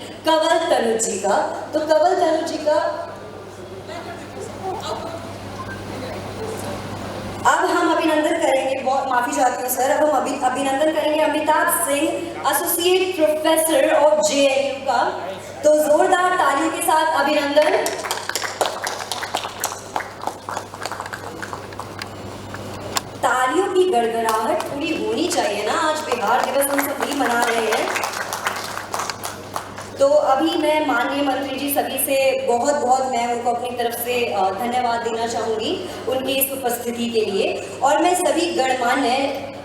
कंवल तनुज जी का। तो कंवल तनुज जी का अब हम अभिनंदन करेंगे, बहुत माफी चाहती हूँ सर, अब हम अभिनंदन करेंगे Amitabh Singh, associate professor of JNU का। तो जोरदार तालियों के साथ अभिनंदन। तालियों की गड़गड़ाहट पूरी होनी चाहिए ना, आज बिहार दिवस हम सभी मना रहे हैं। तो अभी मैं माननीय मंत्री जी सभी से बहुत मैं उनको अपनी तरफ से धन्यवाद देना चाहूँगी उनकी इस उपस्थिति के लिए। और मैं सभी गणमान्य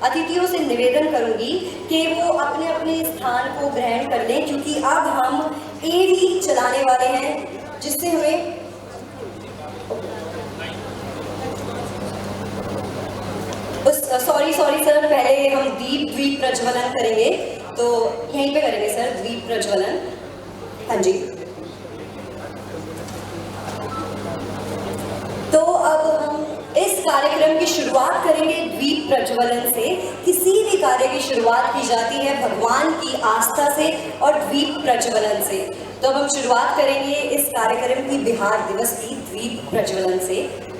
अतिथियों से निवेदन करूँगी कि वो अपने अपने स्थान को ग्रहण कर लें, क्योंकि अब हम AV चलाने वाले हैं, जिससे हमें सॉरी सर, पहले हम दीप प्रज्वलन करेंगे, तो यहीं पे करेंगे सर दीप प्रज्वलन। हाँ जी। तो अब हम इस कार्यक्रम की शुरुआत करेंगे दीप प्रज्वलन से। किसी भी कार्य की शुरुआत की जाती है भगवान की आस्था से और दीप प्रज्वलन से। तो अब हम शुरुआत करेंगे इस कार्यक्रम की बिहार दिवस की दीप प्रज्वलन से।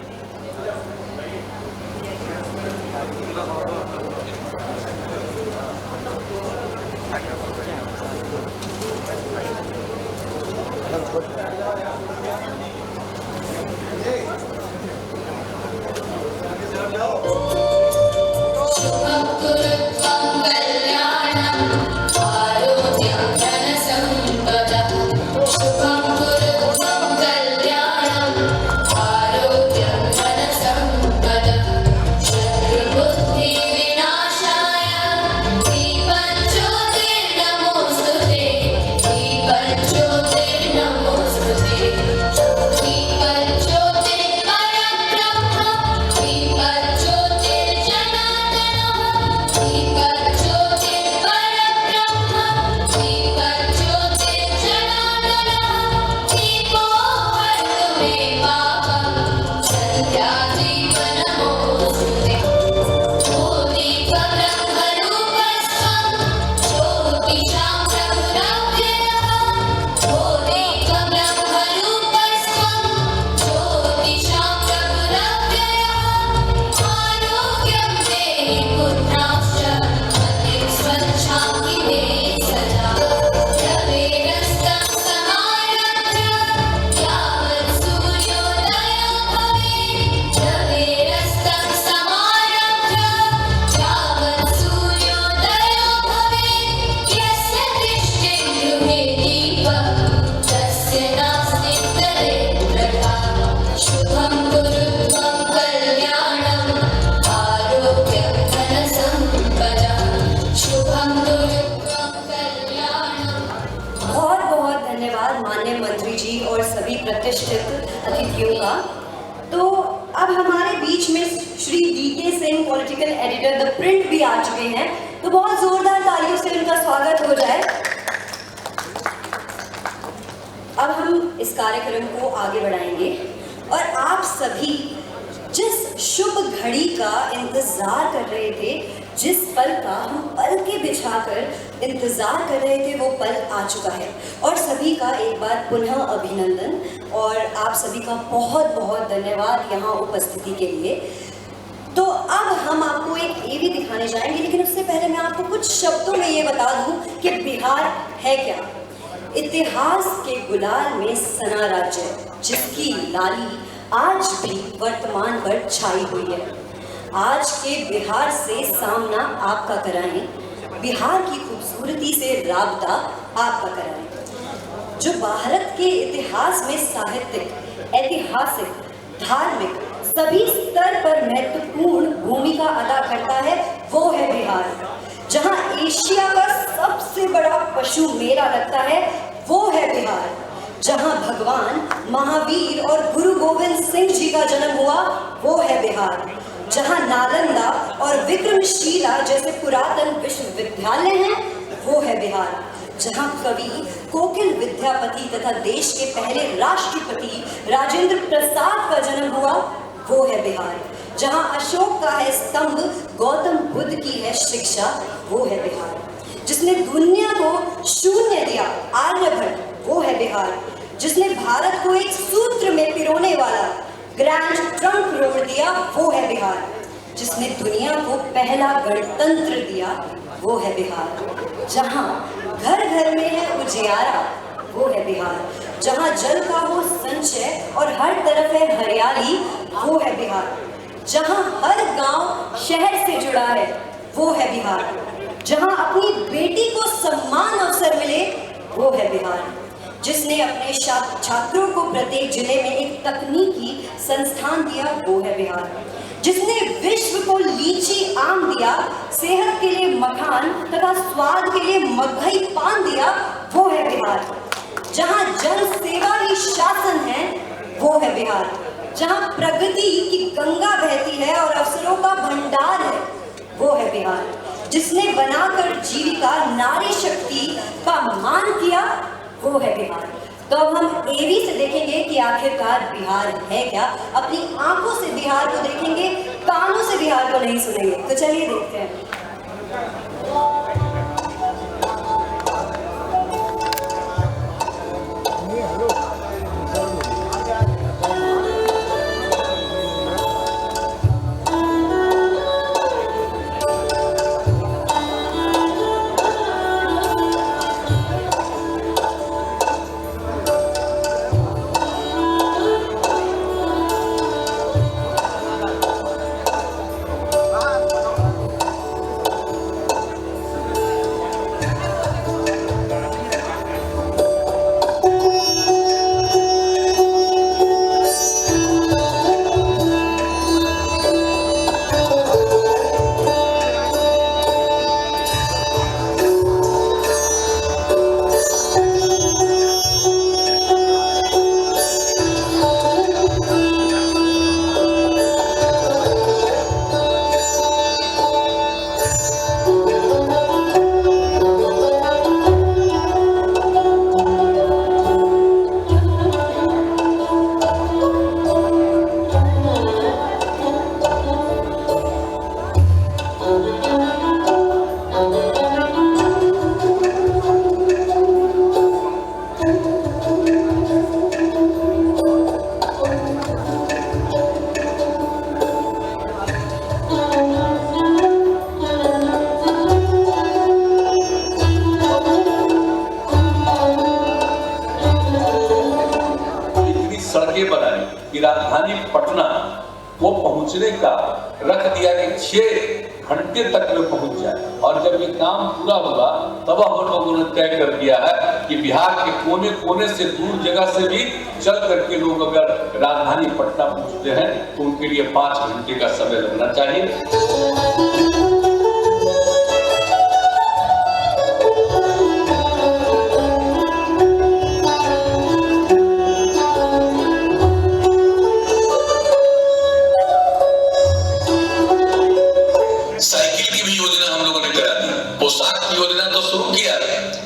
माननीय मंत्री जी और सभी प्रतिष्ठित अतिथियों का। तो अब हमारे बीच में Shri DK Singh, political editor the print भी आ चुके हैं, तो बहुत जोरदार तालियों से उनका स्वागत हो जाए। अब हम इस कार्यक्रम को आगे बढ़ाएंगे और आप सभी जिस शुभ घड़ी का इंतजार कर रहे थे, जिस पल का हम पल के बिछाकर इंतजार कर रहे थे, वो पल आ चुका है। और सभी का एक बार पुनः अभिनंदन और आप सभी का बहुत धन्यवाद यहाँ उपस्थिति के लिए। तो अब हम आपको एक AV दिखाने जाएंगे, लेकिन उससे पहले मैं आपको कुछ शब्दों में ये बता दूं कि बिहार है क्या। इतिहास के गुलाल में सना राज्य, जिसकी लाली आज भी वर्तमान पर छाई हुई है। आज के बिहार से सामना आपका कराएं, बिहार की खूबसूरती से राबता आपका कराएं, जो भारत के इतिहास में साहित्यिक, ऐतिहासिक, धार्मिक सभी स्तर पर महत्वपूर्ण भूमिका अदा करता है, वो है बिहार। जहां एशिया का सबसे बड़ा पशु मेला लगता है, वो है बिहार। जहां भगवान महावीर और गुरु गोविंद सिंह जी का जन्म हुआ, वो है बिहार। जहां नालंदा और विक्रमशिला जैसे पुरातन विश्वविद्यालय हैं, वो है बिहार। जहां कवि कोकिल विद्यापति तथा देश के पहले राष्ट्रपति राजेंद्र प्रसाद का जन्म हुआ, वो है बिहार। जहां अशोक का है स्तंभ, गौतम बुद्ध की है शिक्षा, वो है बिहार। जिसने दुनिया को शून्य दिया, आर्यभट्ट वो है बिहार। जिसने भारत को एक सूत्र में पिरोने वाला ग्रैंड ट्रंक रोड दिया वो है बिहार। जिसने दुनिया को पहला गणतंत्र दिया वो है बिहार। जहां घर घर में है उजियारा वो है बिहार। जहां जल का हो संचय और हर तरफ है हरियाली वो है बिहार। जहां हर गांव शहर से जुड़ा है वो है बिहार। जहां अपनी बेटी को सम्मान अवसर मिले वो है बिहार। जिसने अपने छात्रों को प्रत्येक जिले में एक तकनीकी संस्थान दिया वो है बिहार। जिसने विश्व को लीची आम दिया, सेहत के लिए मखान तथा स्वाद के लिए मगही पान दिया वो है बिहार। जहां जन सेवा ही शासन है वो है बिहार। जहां प्रगति की गंगा बहती है और अवसरों का भंडार है वो है बिहार। जिसने बनाकर जीविका नारी शक्ति का मान किया वो है बिहार। तो अब हम एवी से देखेंगे कि आखिरकार बिहार है क्या। अपनी आंखों से बिहार को देखेंगे, कानों से बिहार को नहीं सुनेंगे। तो चलिए देखते हैं। सड़कें बनाई कि राजधानी पटना को पहुंचने का रख दिया कि 6 घंटे तक में पहुंच जाए। और जब ये काम पूरा होगा तब हम लोगों ने तय कर दिया है कि बिहार के कोने कोने से दूर जगह से भी चल करके लोग अगर राजधानी पटना पहुंचते हैं तो उनके लिए 5 घंटे का समय लगना चाहिए।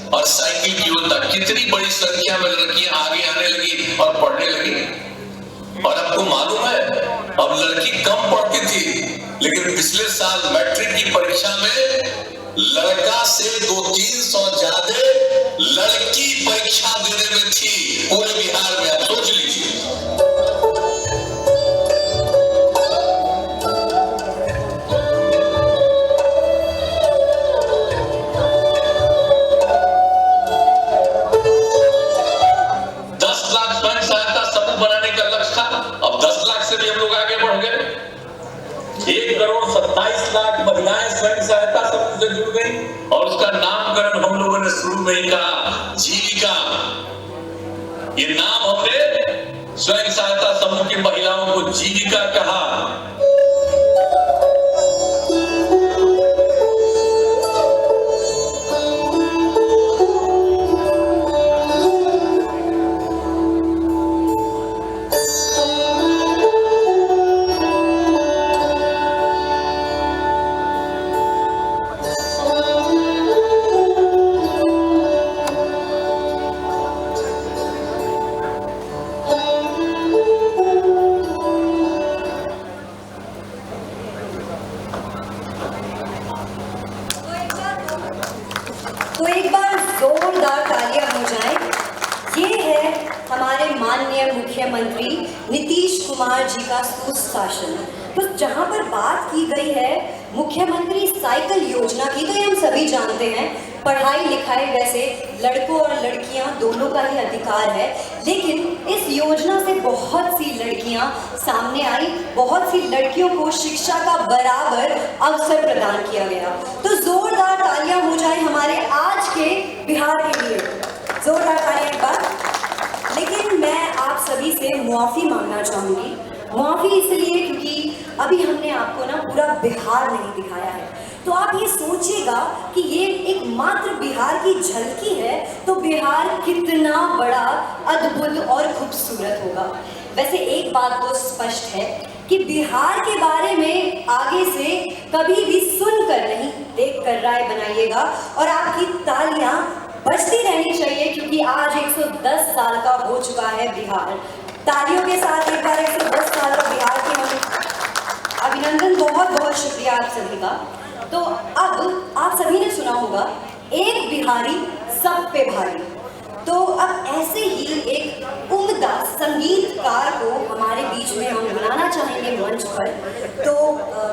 और साइकिल की योजना कितनी बड़ी संख्या में लड़कियां आगे आने लगी और पढ़ने लगी। और आपको मालूम है अब लड़की कम पढ़ती थी, लेकिन पिछले साल मैट्रिक की परीक्षा में लड़का से 200-300 ज्यादा लड़की परीक्षा देने में थी पूरे बिहार में। आप सोच लीजिए। अब 10 लाख से भी हम लोग आगे बढ़ गए। 1,27,00,000 महिलाएं स्वयं सहायता समूह से जुड़ गई और उसका नामकरण हम लोगों ने शुरू में ही कहा जीविका। ये नाम हमने स्वयं सहायता समूह की महिलाओं को जीविका कहा। मुख्यमंत्री नीतीश कुमार जी का सुशासन। तो जहां पर बात की गई है मुख्यमंत्री साइकिल योजना की, तो ये हम सभी जानते हैं, पढ़ाई लिखाई वैसे लड़कों और लड़कियां दोनों का ही अधिकार है, लेकिन इस योजना से बहुत सी लड़कियां सामने आई, बहुत सी लड़कियों को शिक्षा का बराबर अवसर प्रदान किया गया। तो जोरदार तालियां हो जाए हमारे आज के बिहार के लिए, जोरदार तालियां एक बार। लेकिन मैं आप सभी से मुआफ़ी मांगना चाहूँगी, मुआफ़ी इसलिए क्योंकि अभी हमने आपको ना पूरा बिहार नहीं दिखाया है। तो आप ये सोचिएगा कि ये एक मात्र बिहार की झलकी है, तो बिहार कितना बड़ा अद्भुत और खूबसूरत होगा। वैसे एक बात तो स्पष्ट है कि बिहार के बारे में आगे से कभी भी सुनकर नहीं, देखकर राय बनाइएगा, और आपकी तालियां बजती रहनी चाहिए क्योंकि आज 110 साल का हो चुका है बिहार। तालियों के साथ एक बार 110 साल का बिहार के हम अभिनंदन, बहुत बहुत शुक्रिया आप सभी का। तो अब आप सभी ने सुना होगा, एक बिहारी सब पे भारी। तो अब ऐसे ही एक उम्दा संगीतकार को हमारे बीच में हम बुलाना चाहेंगे मंच पर। तो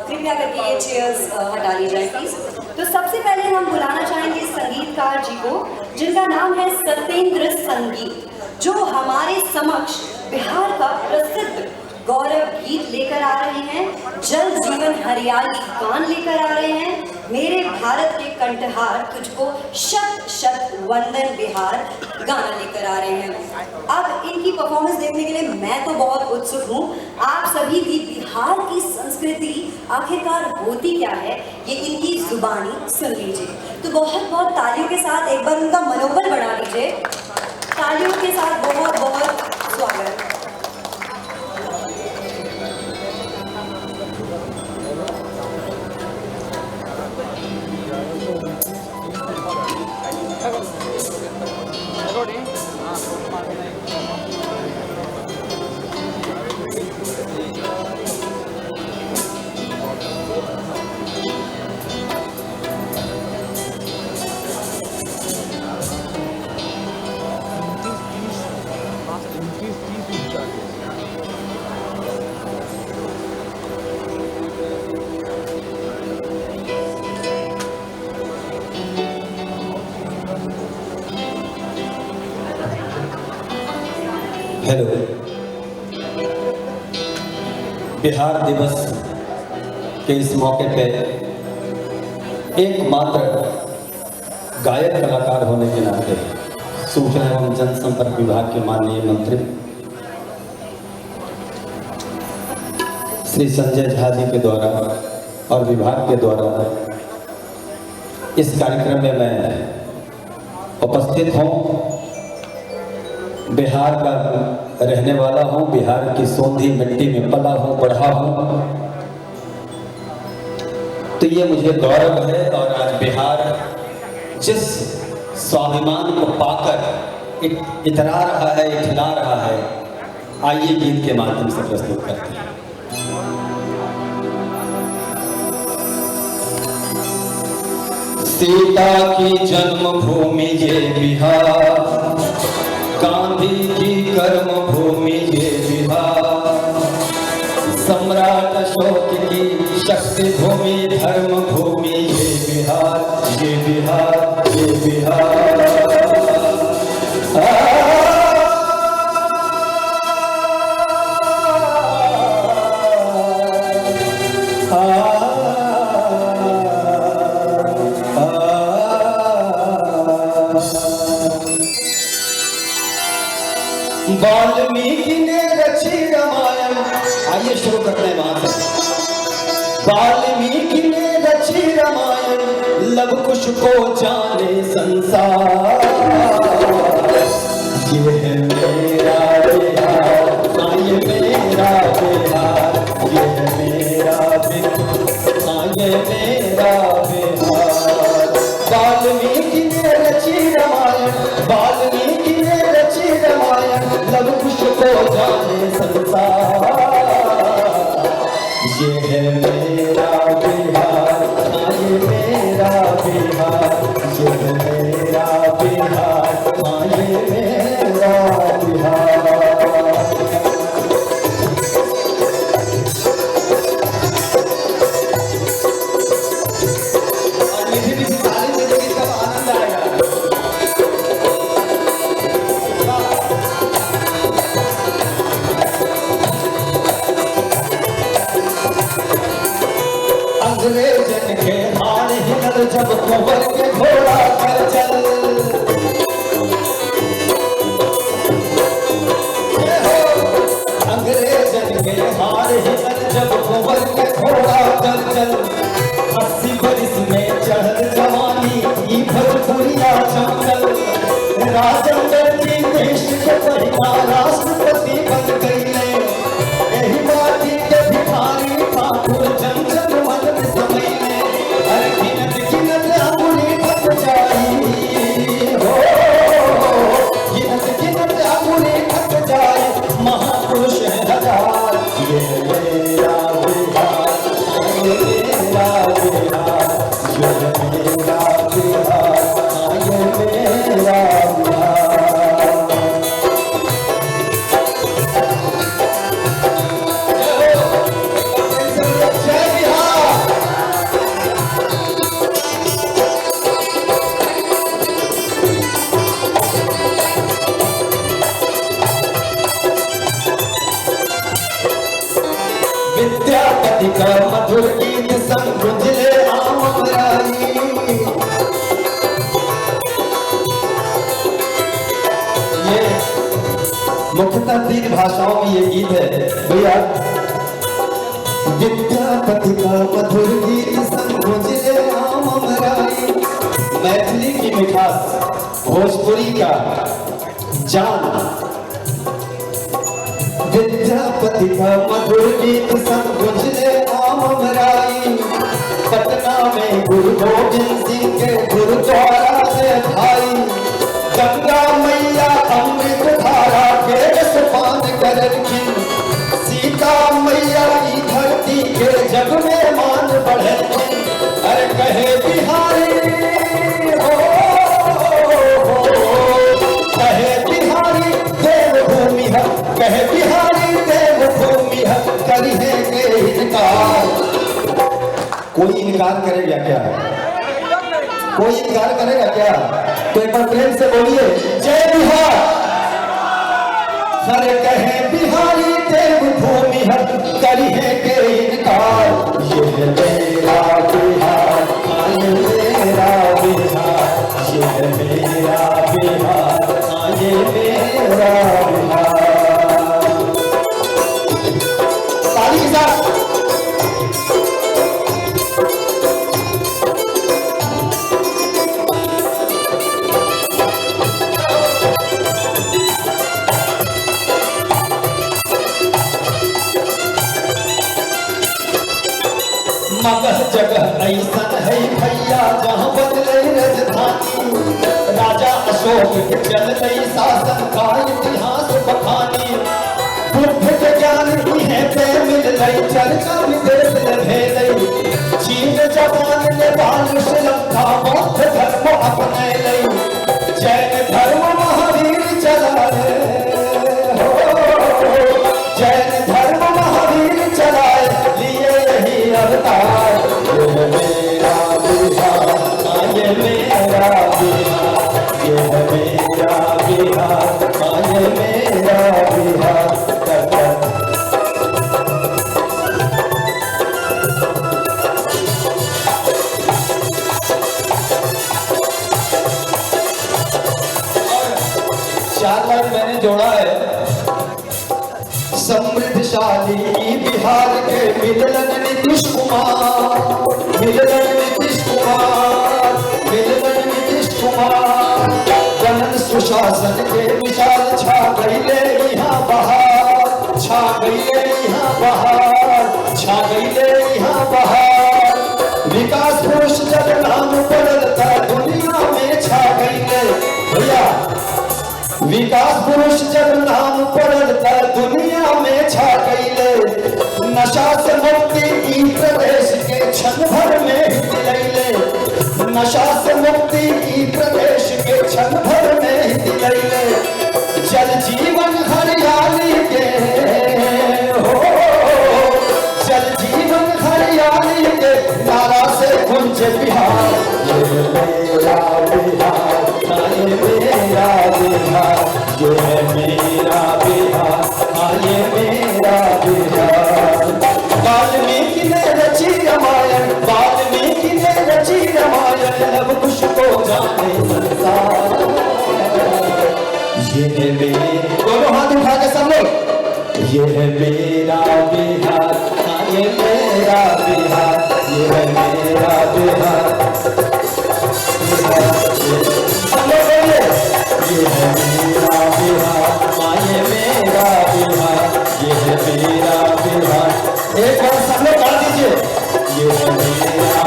कृपया करके ये चेयर्स हटा ली जाए प्लीज। तो सबसे पहले हम बुलाना चाहेंगे इस संगीतकार जी को, जिनका नाम है सत्येंद्र संगीत, जो हमारे समक्ष बिहार का प्रसिद्ध गौरव गीत लेकर आ रहे हैं, जल जीवन हरियाली गान लेकर आ रहे हैं, मेरे भारत के कंठहार तुझको शत शत वंदन बिहार गाना लेकर आ रहे हैं। अब इनकी परफॉर्मेंस देखने के लिए मैं तो बहुत उत्सुक हूँ। आप सभी भी बिहार की संस्कृति आखिरकार होती क्या है, ये इनकी जुबानी सुन लीजिए। तो बहुत बहुत तालियों के साथ एक बार उनका मनोबल बढ़ा दीजिए। तालियों के साथ बहुत बहुत स्वागत। हेलो, बिहार दिवस के इस मौके पे एकमात्र गायक कलाकार होने के नाते सूचना एवं जनसंपर्क विभाग के माननीय मंत्री श्री संजय झा जी के द्वारा और विभाग के द्वारा इस कार्यक्रम में मैं उपस्थित हूँ। बिहार का रहने वाला हूँ, बिहार की सोंधी मिट्टी में पला हूँ, बढ़ा हूँ, तो ये मुझे गौरव है। और आज बिहार जिस स्वाभिमान को पाकर इतरा रहा है, इठला रहा है, आइए गीत के माध्यम से प्रस्तुत करते हैं। सीता की जन्मभूमि ये बिहार, गांधी की कर्म भूमि ये बिहार, सम्राट अशोक की शक्ति भूमि धर्म भूमि ये बिहार, ये बिहार, ये बिहार। वाल्मीकि ने रची रामायण, आइए शुरू करते हैं वहां से। वाल्मीकि ने रची रामायण, लव कुश को जाने संसार, ये है मेरा बिहार, हाँ ये मेरा बिहार, ये है मेरा बिहार, हाँ ये मेरा बिहार। वाल्मीकि ने रची रामायण, वाल्मीकि ने रची रामायण, लव कुश को जाने संसार, ये है मेरा बिहार, हाँ ये मेरा बिहार, ये है मेरा बिहार, आजमगढ़ की देश के पहिला राष्ट्रपति बन गईले। यही माटी के भिखारी ठाकुर जन जन मन में समईले। हर गिनत गिनत अंगुली थक जाई हो, गिनत गिनत अंगुली थक जाई। महापुरुष है हजार, ये मेरा बिहार, ये मेरा बिहार, ये मेरा बिहार, ये मेरा बिहार। जय बिहार। विद्यापति का मधुर गीत संग गुंजले आमराई। ये मुख्यतः 3 भाषाओं में ये गीत है भैया। विद्यापति का मधुर गीत संग गुंजले आमराई। मैथिली की मिठास, भोजपुरी का जान। विद्यापति का मधुर गीत संग गुंजले आमराई। पटना में गुरु गोविंद सिंह के गुरुद्वारा से भाई। गंगा मैया अमृत धारा के रसपान करखिन। सीता मैया की धरती के जग में मान बढ़खिन। अरे कहे बिहारी हो, कहे बिहारी देवभूमि है, कहे बिहारी देवभूमि है, करी है के इनकार। कोई इनकार करेगा क्या? कोई इनकार करेगा क्या? तो एक बार प्रेम से बोलिए जय बिहार। हर कहे बिहारी देवभूमि है, करी है के इनकार। ये मेरा बिहार, ये मेरा बिहार, ये मेरा बिहार, ये मेरा बिहार। ताली के साथ मगह जगह ऐसन है भैया जहाँ बदले राजधानी। राजा अशोक के चलते शासन का इतिहास बखानी। बुद्ध के ज्ञान की है पे मिल रही चर्चा विदेश में भेज। चीन जापान नेपाल श्रीलंका बौद्ध धर्म अपने लई। जैन धर्म महावीर चला हो, जैन धर्म महावीर चलाए लिए यही अवतार। ये मेरा बिहार, ये मेरा बिहार, ये मेरा बिहार, ये मेरा बिहार। चार लाइन मैंने जोड़ा है। समृद्धशाली बिहार के मिलन नीतीश कुमार, मिलन नीतीश कुमार, मिलन नीतीश कुमार। जनन सुशासन के विशाल छा गईले यहाँ बहार, छा गईले यहाँ बहार, छा गईले यहाँ बहार। विकास पुरुष जब नाम बदलता दुनिया में छा गईले भैया। विकास पुरुष जब नाम पड़ता दुनिया में छा गईले। नशा से मुक्ति की प्रदेश के क्षण भर में दिलैले। नशा से मुक्ति की प्रदेश के क्षण भर में दिलैले। जल जीवन हरियाली के हो, जल जीवन हरियाली के नारा से गुंज बिहार। ये मेरा बिहार, ये मेरा बिहार, ये मेरा बिहार, ये मेरा बिहार। वाल्मीकि ने रची रामायण, वाल्मीकि ने रची रामायण, लव कुश को जाने संसार। ये है मेरे, दोनों हाथ उठा के सब लोग। ये है मेरा बिहार, ये मेरा बिहार, ये है मेरा बिहार। ये है मेरा बिहार, हाँ ये मेरा बिहार, ये है मेरा बिहार। एक बार सब लोग गा दीजिए, ये है मेरा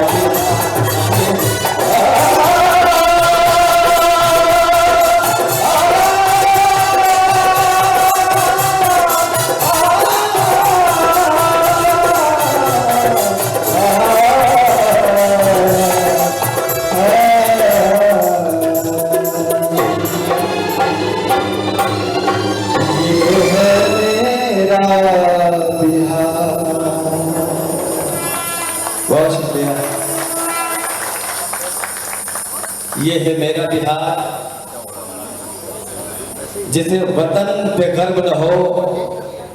बहुत शुक्रिया। ये है मेरा बिहार, जिसे वतन पे गर्व न हो,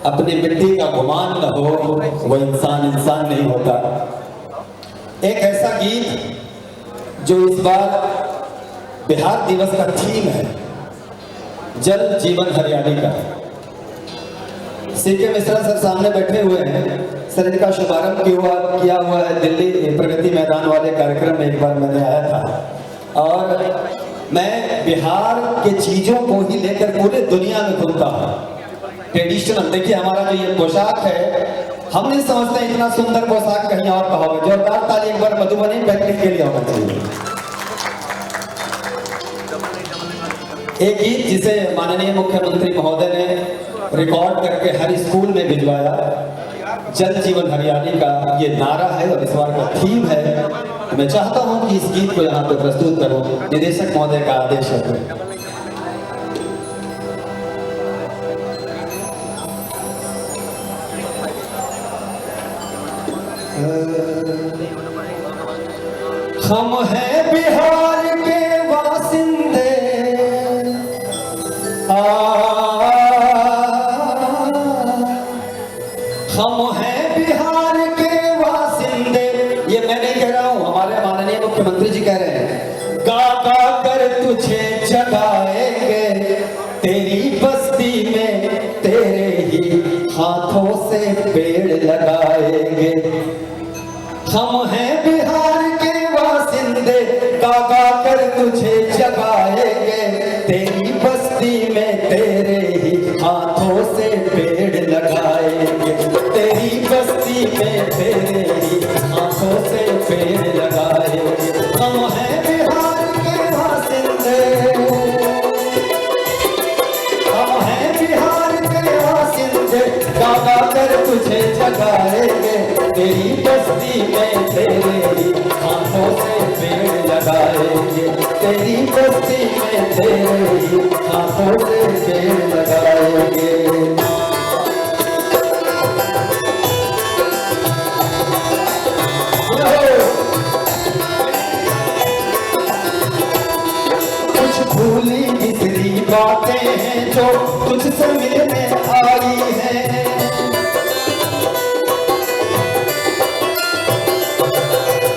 अपनी मिट्टी का गुमान न हो, वो इंसान नहीं होता। एक ऐसा गीत जो इस बार बिहार दिवस का थीम है, जल जीवन हरियाली का। सीके मिश्रा सर सामने बैठे हुए हैं। सर इनका शुभारंभ किया हुआ है दिल्ली प्रगति मैदान वाले कार्यक्रम में, एक बार मैंने आया था और मैं बिहार के चीजों को ही लेकर पूरे दुनिया में घूमता हूँ। ट्रेडिशनल देखिए, हमारा जो ये पोशाक है, हम नहीं समझते इतना सुंदर पोशाक कहीं और का होगा। जोरदार ताली एक बार मधुबनी पैकेट के लिए होना चाहिए। एक गीत जिसे माननीय मुख्यमंत्री महोदय ने रिकॉर्ड करके हर स्कूल में भिजवाया, जल जीवन हरियाली का ये नारा है और इस बार का थीम है। मैं चाहता हूं कि इस गीत को यहाँ पे प्रस्तुत करूं, निदेशक महोदय का आदेश है। हम हैं बिहार के वासिंदे, हम हैं बिहार के वासिंदे। ये मैं नहीं कह रहा हूं, हमारे माननीय मुख्यमंत्री जी कह रहे हैं। गा गा कर तुझे जगाएंगे, तेरी बस्ती में तेरे ही हाथों से पेड़ लगाएंगे। हम हैं बिहार के वासिंदे, गा गा कर तुझे जगाएंगे, तेरी बस्ती में तेरे ही हाथों से पेड़ लगाएंगे। तेरी बस्ती में तेरे ही हाथों से पेड़ लगाएंगे। हम हैं बिहार के वासिंदे, हम हैं बिहार के वासिंदे, गा गा कर तुझे जगाएंगे, तेरी बस्ती में तेरे ही हाथों से पेड़ लगाएंगे। तेरी बस्ती में तेरे ही हाथों से पेड़ लगाएंगे। कुछ भूली बिसरी बातें हैं जो तुझसे मिलने आई हैं।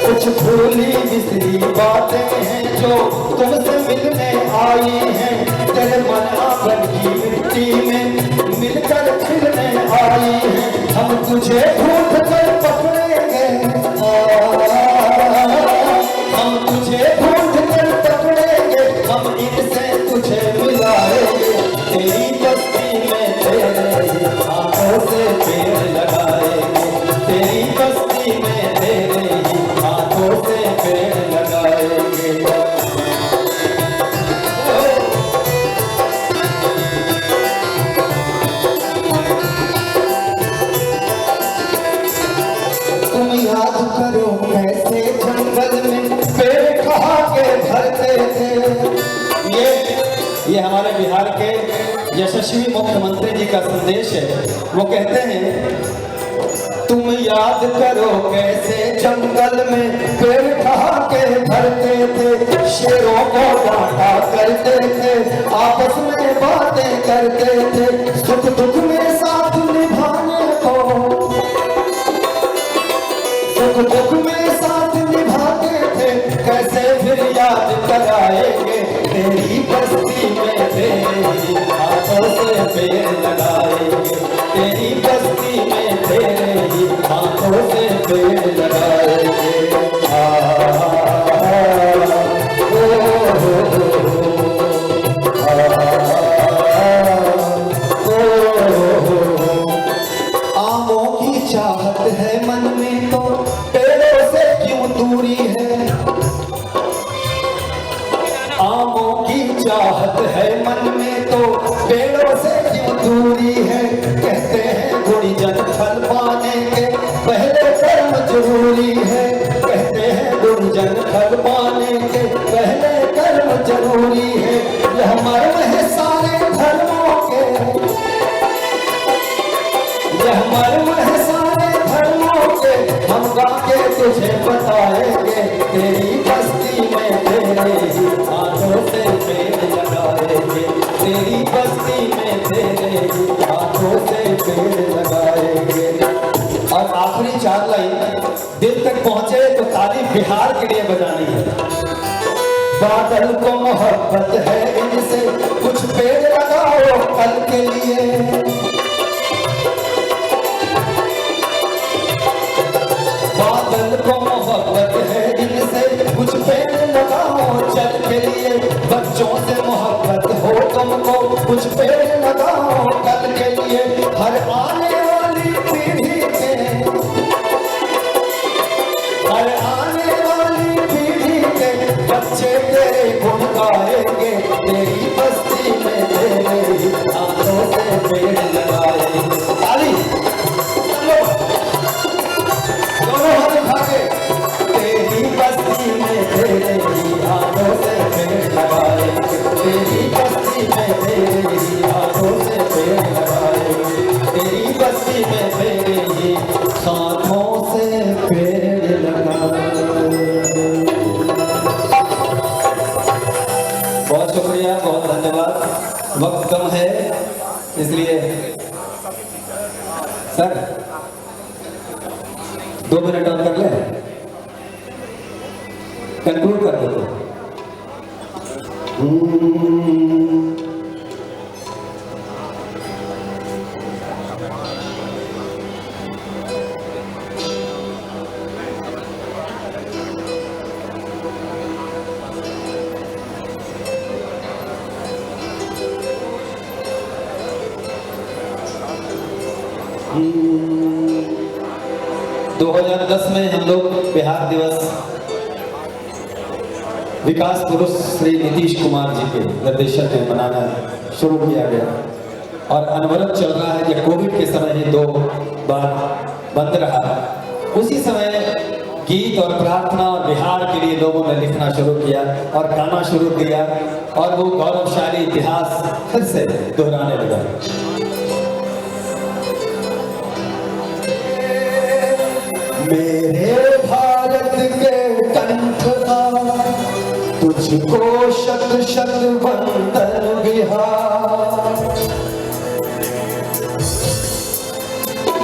कुछ भूली बिसरी बातें हैं जो तुमसे मिलने आई हैं। तेरे मन आंगन की मिट्टी में मिलकर खिलने आई हैं। हम तुझे ढूंढ कर पकड़ेंगे, हम तुझे ढूंढ कर पकड़ेंगे, हम इनसे तुझे मिलाएंगे। तेरी बस्ती में तेरे ही हाथों से पेड़ लगाएंगे। तेरी बस्ती में तेरे ही हाथों से पेड़ लगाएंगे। तुम याद करो कैसे जंगल में पेड़ कहा के भरते थे। ये हमारे बिहार के यशस्वी मुख्यमंत्री जी का संदेश है। वो कहते हैं, तुम याद करो कैसे जंगल में पेड़ कहा के भरते थे। शेरों को बांटा करते थे, आपस में बातें करते थे। सुख दुख में साथ निभाने को, सुख दुख में साथ निभाते थे। कैसे फिर याद कराएंगे, तेरी बस्ती में तेरे ही हाथों से पेड़ लगाएंगे। तेरी बस्ती में तेरे ही हाथों से पेड़ लगाएंगे। ओ तुझे बताएंगे, तेरी बस्ती में तेरे ही हाथों से पेड़ लगाएंगे, तेरी बस्ती में तेरे ही हाथों से पेड़ लगाएंगे। और आखिरी 4 लाइन दिल तक पहुंचे तो ताली बिहार के लिए बजानी है। बादल को मोहब्बत है इनसे, कुछ पेड़ लगाओ कल के लिए। बादल को मोहब्बत है इनसे, कुछ पेड़ लगाओ चल के लिए। बच्चों से मोहब्बत हो तुमको, कुछ पेड़ लगाओ कल के लिए। हर आने वाली पीढ़ी के, हर आने वाली पीढ़ी के बच्चे तेरे गुण गाएंगे, तेरी बस्ती में तेरे ही हाथों से पेड़ लगाएंगे। ताली दोनों हाथ उठा के, तेरी बस्ती में तेरे ही हाथों से पेड़ लगाएंगे, तेरी बस्ती में तेरे ही हाथों से पेड़ लगाएंगे, तेरी बस्ती में तेरे ही हाथों से पेड़ लगाएंगे। बहुत शुक्रिया, बहुत धन्यवाद। वक्त कम है इसलिए सर 2 मिनट और कर ले, कंक्लूड कर दो। Hmm. 2010 में हम लोग बिहार दिवस विकास पुरुष श्री नीतीश कुमार जी के निर्देशन में मनाना शुरू किया गया और अनवरत चल रहा है कि कोविड के समय ही 2 बार बंद रहा। उसी समय गीत और प्रार्थना और बिहार के लिए लोगों ने लिखना शुरू किया और गाना शुरू किया और वो गौरवशाली इतिहास फिर से दोहराने लगा। मेरे भारत के कंठा तुझको शत शत वंदन बिहार।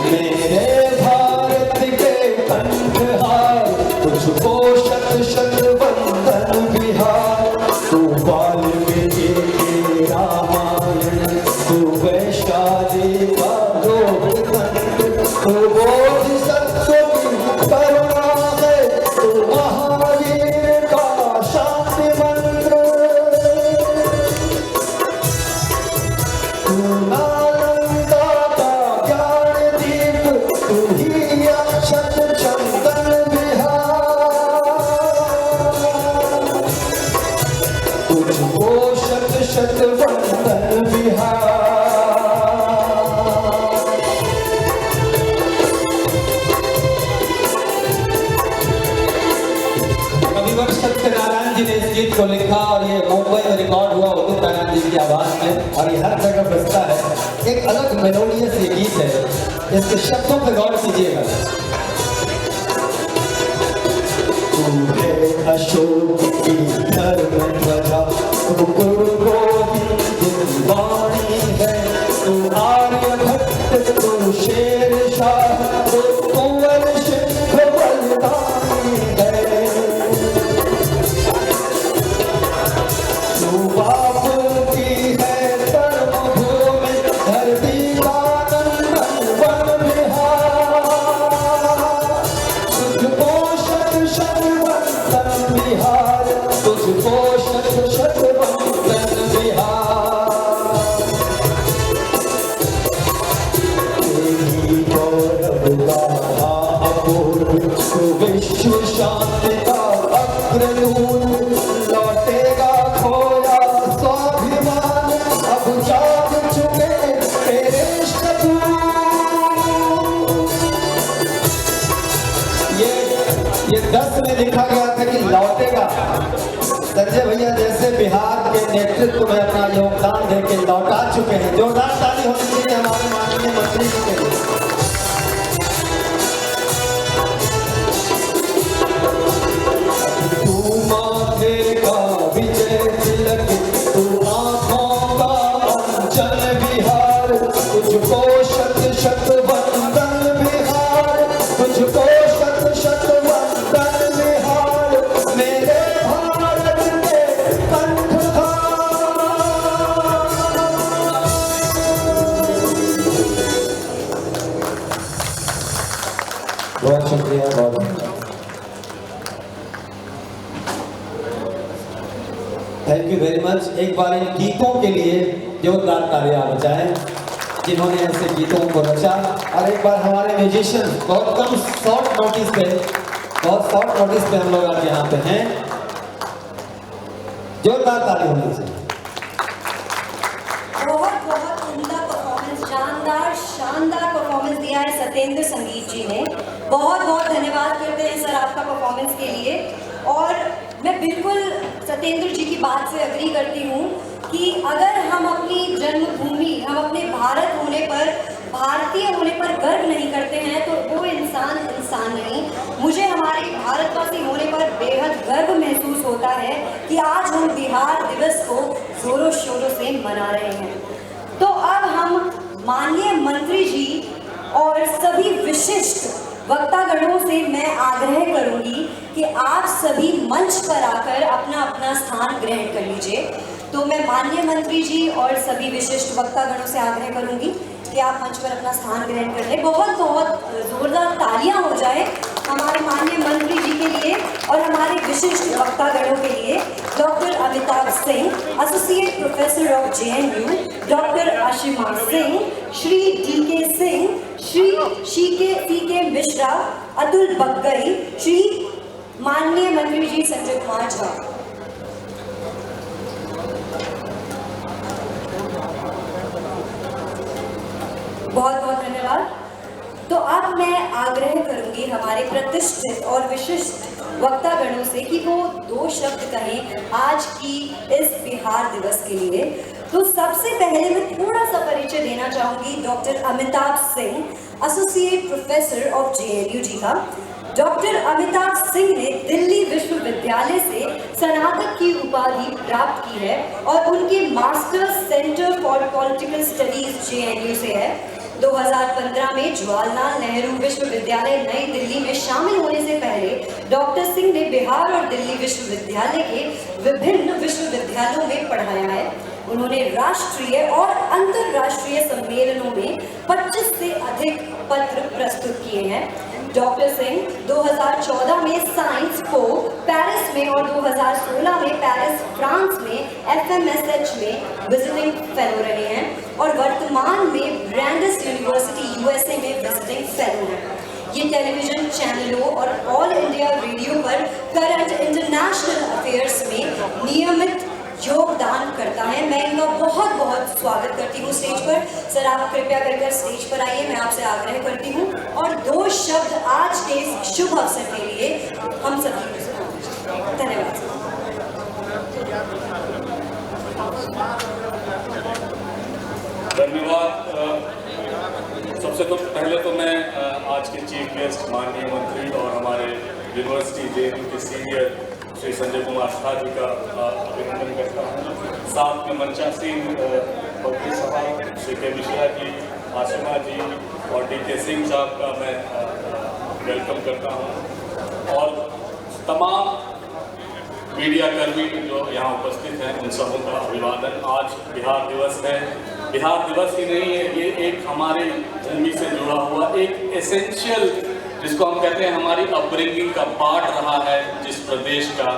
मेरे भारत के कंठहार तुझको शत शत वंदन बिहार। तू वाल्मीकि के रामायण, तू वैशाली का लोकतंत्र, तू बोधिसत्व की करुणा है, तू महावीर का शांति मंत्र। तू नालंदा का ज्ञान दीप, तू ही अक्षत चंदन बिहार। तुझको शत शत वंदन बिहार। कविवर सत्यनारायण जी ने इस गीत को लिखा और ये मुंबई में रिकॉर्ड हुआ उदित नारायण जी की आवाज में और ये हर जगह बजता है। एक अलग मेलोडियस ये गीत है, इसके शब्दों पर गौर कीजिएगा। तू है अशोक की धर्म ध्वजा, तू गुरु गोविंद की वाणी है, तू आर्यभट्ट, तू शेरशाह, तू कुंवर सिंह बलदानी है। तू बाप की है कर्मभूमि, धरती का नंदन वन बिहार। तुझको शत शत वंदन बिहार, तुझको शत शत वंदन बिहार। तेरी गौरव गाथा अपूर्व, तू विश्व शांति का अग्रदूत। लौटेगा खोया स्वाभिमान, अब जाग चुके तेरे शत्रु। ये 10 में लिखा गया था कि लौटेगा। संजय भैया जैसे बिहार के नेतृत्व में अपना योगदान देके लौटा चुके हैं। जोरदार ताली होनी चाहिए हमारे माननीय मंत्री जी के लिए। बहुत शुक्रिया, बहुत थैंक यू वेरी मच। एक बार इन गीतों के लिए जोरदार तालियां बजाएं जिन्होंने ऐसे गीतों को रचा। और एक बार हमारे म्यूजिशियन बहुत कम शॉर्ट नोटिस पे हम लोग आज यहाँ पे हैं, जोरदार ताली होनी चाहिए। बहुत बहुत उम्दा परफॉर्मेंस, शानदार परफॉर्मेंस दिया है सत्येंद्र संगीत जी ने। बहुत बहुत धन्यवाद करते हैं सर आपका परफॉर्मेंस के लिए। और मैं बिल्कुल सत्येंद्र जी की बात से अग्री करती हूँ कि अगर हम अपनी जन्मभूमि, हम अपने भारत होने पर, भारतीय होने पर गर्व नहीं करते हैं तो वो इंसान नहीं। मुझे हमारे भारतवासी होने पर बेहद गर्व महसूस होता है कि आज हम बिहार दिवस को जोरों शोरों से मना रहे हैं। तो अब हम माननीय मंत्री जी और सभी विशिष्ट वक्तागणों से मैं आग्रह करूंगी कि आप सभी मंच पर आकर अपना अपना स्थान ग्रहण कर लीजिए। तो मैं माननीय मंत्री जी और सभी विशिष्ट वक्तागणों से आग्रह करूंगी कि आप मंच पर अपना स्थान ग्रहण कर लें। बहुत बहुत जोरदार तालियां हो जाए हमारे माननीय मंत्री जी के लिए और हमारे विशिष्ट वक्तागणों के लिए। Doctor Amitabh Singh, associate professor of JNU, doctor Ashima Singh, Shri DK Singh, Shri CK Mishra, Atul Baggai, Shri माननीय मंत्री जी संजय कुमार झा। बहुत बहुत धन्यवाद। तो अब मैं आग्रह करूंगी हमारे प्रतिष्ठित और विशिष्ट वक्तागणों से कि वो 2 शब्द कहें आज की इस बिहार दिवस के लिए। तो सबसे पहले मैं थोड़ा सा परिचय देना चाहूंगी doctor Amitabh Singh, associate professor of JNU जी का। डॉक्टर अमिताभ सिंह ने दिल्ली विश्वविद्यालय से स्नातक की उपाधि प्राप्त की है और उनकी masters centre for political studies JNU से है। 2015 में जवाहरलाल नेहरू विश्वविद्यालय नई दिल्ली में शामिल होने से पहले डॉक्टर सिंह ने बिहार और दिल्ली विश्वविद्यालय के विभिन्न विश्वविद्यालयों में पढ़ाया है। उन्होंने राष्ट्रीय और अंतर्राष्ट्रीय सम्मेलनों में 25 से अधिक पत्र प्रस्तुत किए हैं। डॉक्टर सिंह 2014 में साइंस को पेरिस में और 2016 में पेरिस फ्रांस में FMSH में विजिटिंग फेलो रहे हैं और वर्तमान में ब्रांडेस यूनिवर्सिटी USA में विजिटिंग फेलो हैं। ये टेलीविजन चैनलों और ऑल इंडिया रेडियो पर करंट इंटरनेशनल अफेयर्स में नियमित योगदान करता है। मैं इनका बहुत बहुत स्वागत करती हूँ स्टेज पर। सर आप कृपया कर स्टेज पर आइए, मैं आपसे आग्रह करती हूँ और 2 शब्द आज के इस शुभ अवसर के लिए हम सभी को धन्यवाद। धन्यवाद। सबसे तो पहले तो मैं आज के चीफ गेस्ट माननीय मंत्री और हमारे यूनिवर्सिटी JNU के सीनियर श्री संजय कुमार झा जी का अभिनंदन करता हूँ। साथ में मंचासीन बग्गई साहब, श्री के मिश्रा जी, आशिमा जी और DK सिंह साहब का मैं वेलकम करता हूँ और तमाम मीडिया कर्मी जो यहाँ उपस्थित हैं उन सबों का अभिवादन। आज बिहार दिवस है। बिहार दिवस ही नहीं है, ये एक हमारी भूमि से जुड़ा हुआ एक एसेंशियल, जिसको हम कहते हैं हमारी अपब्रिंगिंग का पार्ट रहा है जिस प्रदेश का,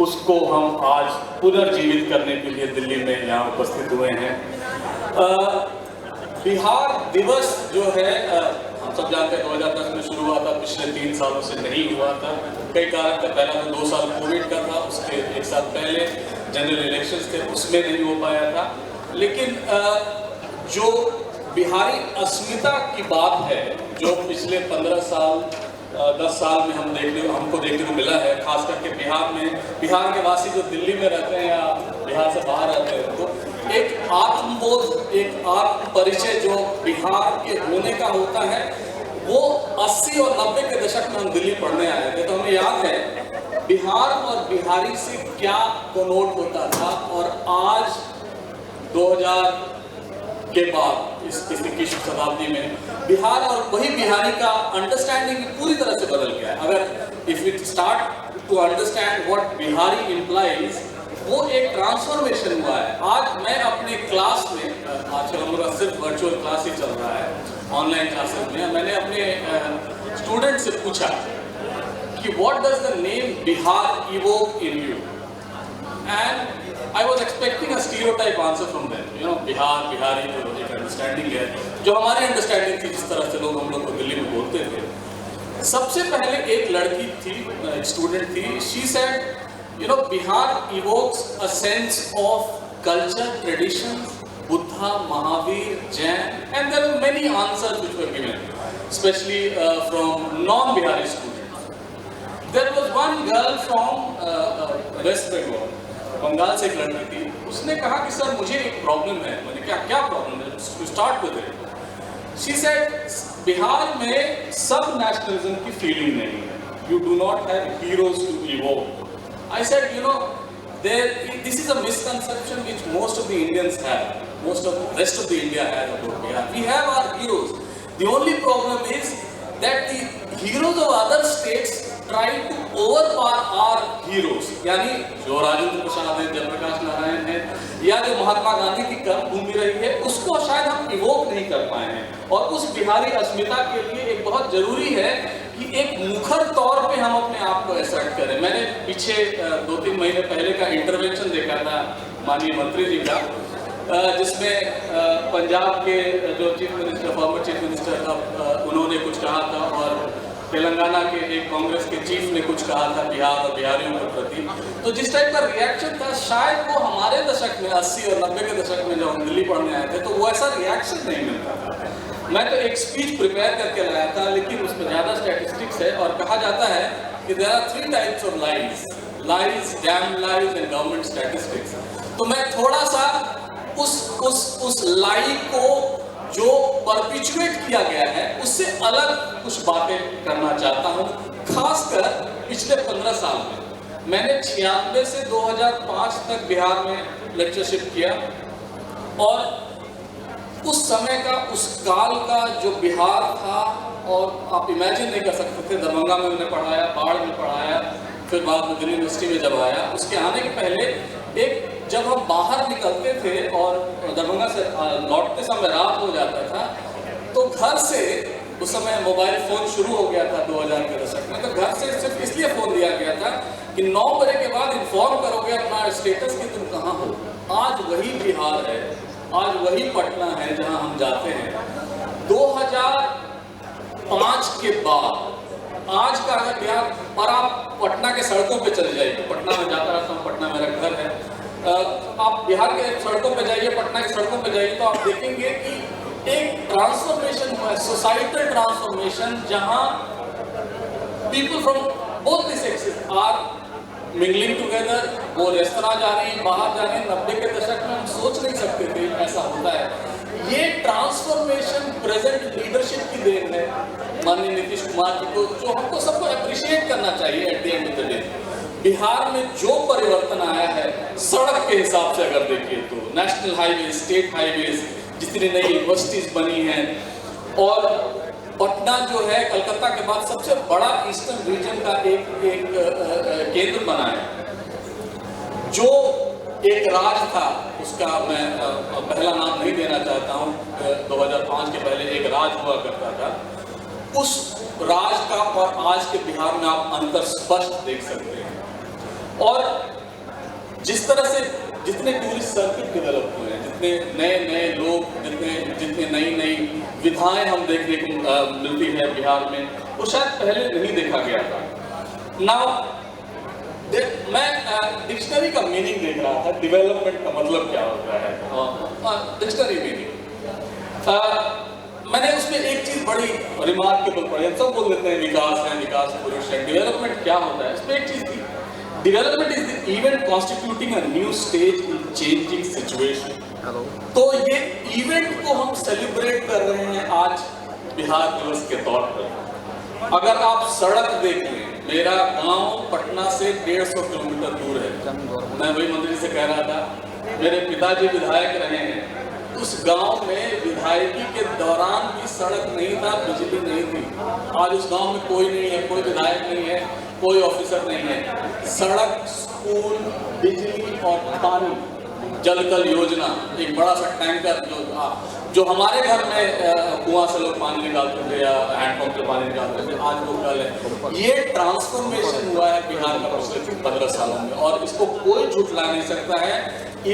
उसको हम आज पुनर्जीवित करने के लिए दिल्ली में यहाँ उपस्थित हुए हैं। बिहार दिवस जो है हम सब जानते हैं 2010 में शुरू हुआ था, पिछले 3 सालों से नहीं हुआ था। कई कारण था, पहला तो 2 साल कोविड का था, उसके 1 साल पहले जनरल इलेक्शंस थे, उसमें नहीं हो पाया था। लेकिन जो बिहारी अस्मिता की बात है, जो पिछले 15 साल 10 साल में हमको देखने को मिला है, खास करके बिहार में, बिहार के वासी जो दिल्ली में रहते हैं या बिहार से बाहर रहते हैं, तो एक आत्मबोध, एक आत्म परिचय जो बिहार के होने का होता है, वो 80 और 90 के दशक में हम दिल्ली पढ़ने आए थे, तो हमें याद है बिहार और बिहारी से क्या कनोट होता था। और आज 2000 के बाद इस 21वीं शताब्दी में बिहार और वही बिहारी का अंडरस्टैंडिंग पूरी तरह से बदल गया है। अगर if we start to understand what Bihari implies, वो एक ट्रांसफॉर्मेशन हुआ है। आज मैं अपने क्लास में, आजकल हमारा सिर्फ वर्चुअल क्लास ही चल रहा है, ऑनलाइन क्लासेस में, मैंने अपने स्टूडेंट से पूछा कि what does the name Bihar evoke in you, and I was expecting a stereotype answer from them, you know Bihar, Bihari तो एक अंडरस्टैंडिंग है जो हमारी अंडरस्टैंडिंग थी, जिस तरह से लोग हम लोग को दिल्ली में बोलते थे। सबसे पहले एक लड़की थी, एक स्टूडेंट थी, she said you know Bihar evokes a sense of culture, traditions, Buddha, Mahavir, Jain, and there were many answers which were given, especially from non-Bihari students. There was one girl from West Bengal, Bengal से एक लड़की थी, उसने कहा कि sir मुझे एक problem है। मैंने क्या प्रॉब्लम है? To start with it, she said Bihar में सब नेशनलिज्म की फीलिंग नहीं है, you do not have heroes to evoke. I said you know this is a misconception which most of the Indians have, most of the rest of the India has about Bihar. We have our heroes. The only problem is that the heroes of other states try to overpower our heroes. यानी जो राजेंद्र प्रसाद है, जयप्रकाश नारायण है, या जो महात्मा गांधी की कर्म भूमि रही है, उसको शायद हम इवोक नहीं कर पाए हैं। और उस बिहारी अस्मिता के लिए एक बहुत जरूरी है कि एक मुखर तौर पे हम अपने आप को असर्ट करें। मैंने पीछे 2-3 महीने पहले का इंटरवेंशन देखा था माननीय मंत्री जी का, जिसमें पंजाब के जो chief minister, former chief minister था, उन्होंने कुछ कहा था, और तेलंगाना के एक कांग्रेस के चीफ ने कुछ कहा था बिहार और बिहारियों के प्रति। तो जिस टाइप का रिएक्शन था, शायद वो हमारे दशक में 80 और 90 के दशक में जब हम दिल्ली पढ़ने आए थे तो वो ऐसा रिएक्शन नहीं मिलता था। मैं तो एक स्पीच प्रिपेयर करके लाया था, लेकिन उसमें ज़्यादा स्टैटिस्टिक्स है, और कहा जाता है कि there are 3 types of lies, damn lies and government statistics. तो मैं थोड़ा सा उस लाई को जो परपिचुएट किया गया है उससे अलग कुछ बातें करना चाहता हूँ। खासकर पिछले 15 साल में मैंने 96 से 2005 तक बिहार में लेक्चरशिप किया, और उस समय का, उस काल का जो बिहार था, और आप इमेजिन नहीं कर सकते थे। दरभंगा में मैंने पढ़ाया, बाढ़ में पढ़ाया, फिर बाद में दिल्ली यूनिवर्सिटी में जब आया, उसके आने के पहले जब हम बाहर निकलते थे और दरभंगा से लौटते समय रात हो जाता था, तो घर से, उस समय मोबाइल फ़ोन शुरू हो गया था 2000 के दशक में, तो घर से सिर्फ इसलिए फ़ोन दिया गया था कि 9 बजे के बाद इन्फॉर्म करोगे अपना स्टेटस कि तुम कहाँ हो। आज वही बिहार है, आज वही पटना है जहाँ हम जाते हैं। 2005 के बाद आज का अगर बिहार, और आप पटना के सड़कों पे चले जाइए, पटना में जाता रहता हूँ, पटना मेरा घर है, आप बिहार के सड़कों पे जाइए, पटना की सड़कों पे जाइए, तो आप देखेंगे कि एक ट्रांसफॉर्मेशन हुआ है, सोसाइटल ट्रांसफॉर्मेशन, जहाँ people from both the sexes are mingling together. वो रेस्तरां जा रही हैं, बाहर जा रही हैं। 90 के दशक में हम सोच नहीं सकते थे ऐसा होता है। ये ट्रांसफॉर्मेशन प्रेजेंट लीडरशिप की देन है माननीय नीतीश कुमार जी को, जो हमको सबको अप्रिशिएट करना चाहिए। At the end of the day Bihar में जो परिवर्तन आया है, सड़क के हिसाब से अगर देखिए तो नेशनल हाईवे, स्टेट हाईवेज, जितनी नई यूनिवर्सिटीज बनी हैं, और पटना जो है कलकत्ता के बाद सबसे बड़ा ईस्टर्न रीजन का एक केंद्र बना है। जो एक राज था, उसका मैं पहला नाम नहीं देना चाहता हूँ, 2005 के पहले एक राज हुआ करता था। उस राज का और आज के बिहार में आप अंतर स्पष्ट देख सकते हैं। और जिस तरह से जितने टूरिस्ट सर्किट डेवलप हुए हैं, जितने नए लोग, जितने नई विधाएं हम देखने को मिलती है बिहार में, वो शायद पहले नहीं देखा गया था। नाउ मैं डिक्शनरी का मीनिंग देख रहा था, डेवलपमेंट का मतलब क्या होता है, डिक्शनरी मीनिंग। मैंने उसमें एक चीज बड़ी रिमार्केबल पढ़ी, सब बोल देते हैं विकास है, विकास पुरुष है, डेवलपमेंट क्या होता है। इसमें एक चीज थी, development is the event constituting a new stage in changing situation. तो ये इवेंट को हम सेलिब्रेट कर रहे हैं आज बिहार दिवस के तौर पर। अगर आप सड़क देख लें, मेरा गांव पटना से 150 किलोमीटर दूर है। मैं वही मंत्री से कह रहा था, मेरे पिताजी विधायक रहे हैं, उस गांव में विधायकी के दौरान भी सड़क नहीं था, बिजली नहीं थी। आज उस गांव में कोई नहीं है, कोई विधायक नहीं है, कोई ऑफिसर नहीं है। सड़क, स्कूल, बिजली और पानी जल योजना, एक बड़ा सा टैंकर जो हमारे घर में कुआं से लोग पानी निकालते थे या हैंडपंप से पानी निकालते थे, आज वो कल है। ये ट्रांसफॉर्मेशन हुआ है बिहार का पिछले 15 सालों में, और इसको कोई झुठला नहीं सकता है।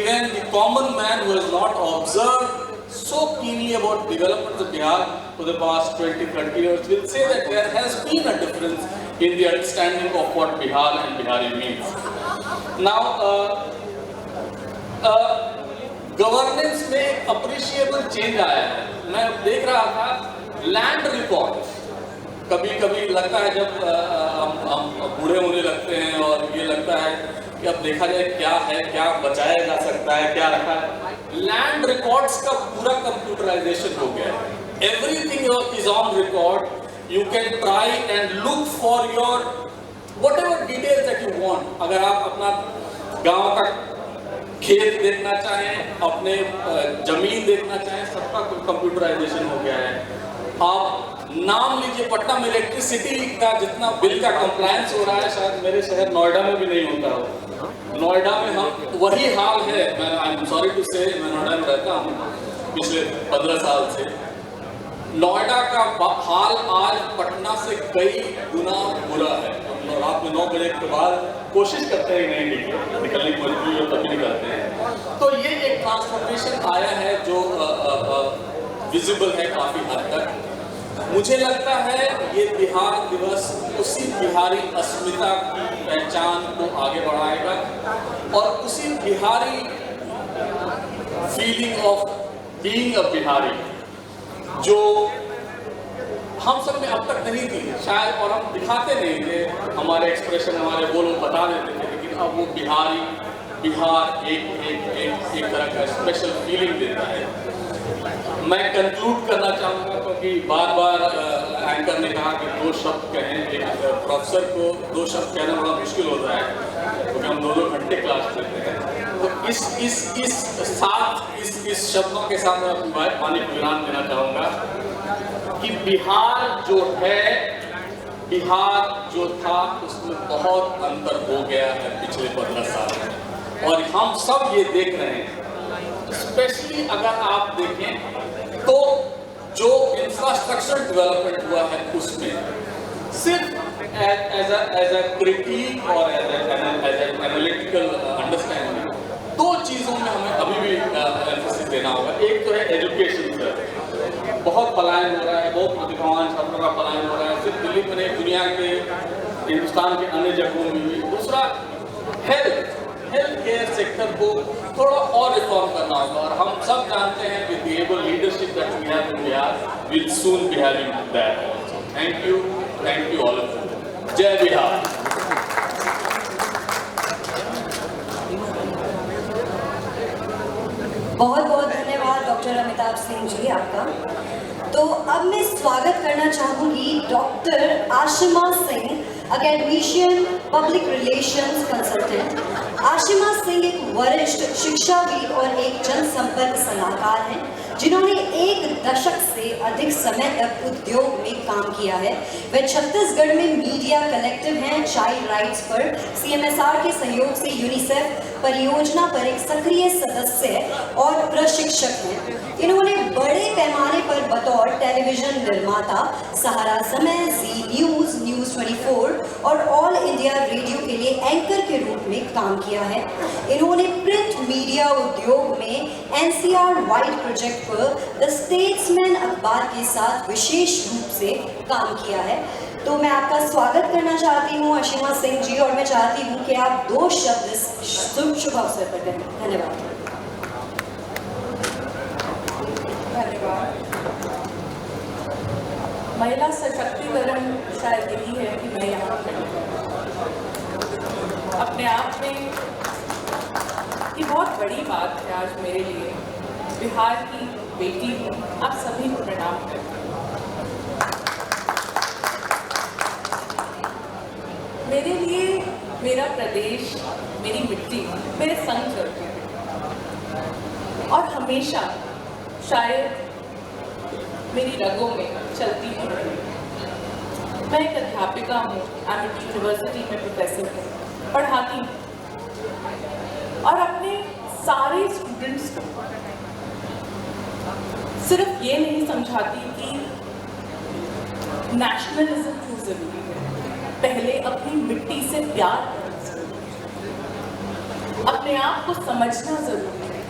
Even the common man who has not observed so keenly about development of Bihar for the past 20-30 years will say that there has been a difference in the understanding of what Bihar and Bihari means. Now, governance में appreciable change आया है। मैं देख रहा था land record, कभी कभी लगता है जब हम बूढ़े होने लगते हैं और ये लगता है कि अब देखा जाए क्या है, क्या बचाया जा सकता है, क्या रखा है। लैंड रिकॉर्ड्स का पूरा कंप्यूटराइजेशन हो गया है। Everything is on record. You can try and look for your whatever details that you want. अगर आप अपना गांव का खेत देखना चाहें, अपने जमीन देखना चाहें, सबका कंप्यूटराइजेशन हो गया है। आप नाम लीजिए, पटना में इलेक्ट्रिसिटी का जितना बिल का कंप्लायंस हो रहा है, शायद मेरे शहर नोएडा में भी नहीं होता हो। नोएडा में हम वही हाल है। मैं आई एम सॉरी टू से, मैं नोएडा में रहता हूँ पिछले 15 साल से। नोएडा का हाल आज पटना से कई गुना बुरा है। रात में 9 बजे के बाद कोशिश करते हैं नहीं निकलने की मजबूरी हो, तभी निकलते हैं। तो ये एक ट्रांसफॉर्मेशन आया है जो विजिबल है काफी हद तक। मुझे लगता है ये बिहार दिवस उसी बिहारी अस्मिता की पहचान को आगे बढ़ाएगा और उसी Bihari feeling of being a Bihari जो हम सब में अब तक नहीं थी शायद, और हम दिखाते नहीं थे। हमारे एक्सप्रेशन, हमारे बोल बता देते थे, लेकिन अब वो बिहार एक तरह का स्पेशल फीलिंग देता है। मैं कंक्लूड करना चाहूँगा क्योंकि बार बार एंकर ने कहा कि 2 शब्द कहें। एक प्रोफेसर को 2 शब्द कहना बड़ा मुश्किल होता है क्योंकि हम 2-2 घंटे क्लास लेते हैं। तो इस शब्दों के साथ मैं अपनी वाणी को विराम देना चाहूँगा कि बिहार जो है, बिहार जो था, उसमें बहुत अंतर हो गया है पिछले 15 साल में, और हम सब ये देख रहे हैं। स्पेशली अगर आप देखें तो जो इंफ्रास्ट्रक्चर डेवलपमेंट हुआ है उसमें सिर्फ एज अ क्रिटिक और एज एनालिटिकल अंडरस्टैंडिंग 2 चीज़ों में हमें अभी भी एम्फेसिस देना होगा। एक तो है एजुकेशन सर, बहुत पलायन हो रहा है, बहुत प्रतिभावान छात्रों का पलायन हो रहा है, सिर्फ दिल्ली में नहीं, दुनिया के, हिंदुस्तान के अन्य जगहों में भी। दूसरा हेल्थ केयर सेक्टर को थोड़ा और रिफॉर्म करना होगा, और हम सब जानते हैं कि the able leadership that we have in Bihar will soon be having that also. Thank you all of you. जय बिहार। बहुत बहुत धन्यवाद डॉक्टर अमिताभ सिंह जी आपका। तो अब मैं स्वागत करना चाहूँगी doctor Ashima Singh, academician public relations consultant. Ashima Singh एक वरिष्ठ शिक्षाविद और एक जनसंपर्क सलाहकार हैं जिन्होंने 1 दशक से अधिक समय तक उद्योग में काम किया है। वे छत्तीसगढ़ में मीडिया कलेक्टिव हैं, चाइल्ड राइट्स पर CMSR के सहयोग से यूनिसेफ परियोजना पर एक सक्रिय सदस्य और प्रशिक्षक हैं। इन्होंने बड़े पैमाने पर बतौर टेलीविजन निर्माता सहारा समय, जी न्यूज़, न्यूज़ 24 और ऑल इंडिया रेडियो के लिए एंकर के रूप में काम किया है। इन्होंने प्रिंट मीडिया उद्योग में NCR वाइड प्रोजेक्ट पर द स्टेट्समैन अखबार के साथ विशेष रूप से काम किया है। तो मैं आपका स्वागत करना चाहती हूँ आशिमा सिंह जी, और मैं चाहती हूँ कि आप 2 शब्द इस शुभ अवसर पर कहें। धन्यवाद। महिला सशक्तिकरण शायद यही है कि मैं यहाँ अपने आप में ये बहुत बड़ी बात है आज मेरे लिए। बिहार की बेटी हूँ, आप सभी को प्रणाम करती हूँ। मेरे लिए मेरा प्रदेश, मेरी मिट्टी मेरे संग चलती है और हमेशा शायद मेरी रगों में चलती है। मैं एक अध्यापिका हूँ, एमिटी यूनिवर्सिटी में प्रोफेसर हूँ, पढ़ाती हूँ और अपने सारे स्टूडेंट्स को सिर्फ ये नहीं समझाती कि नेशनलिज्म क्यों जरूरी है, पहले अपनी मिट्टी से प्यार करना जरूरी है, अपने आप को समझना जरूरी है।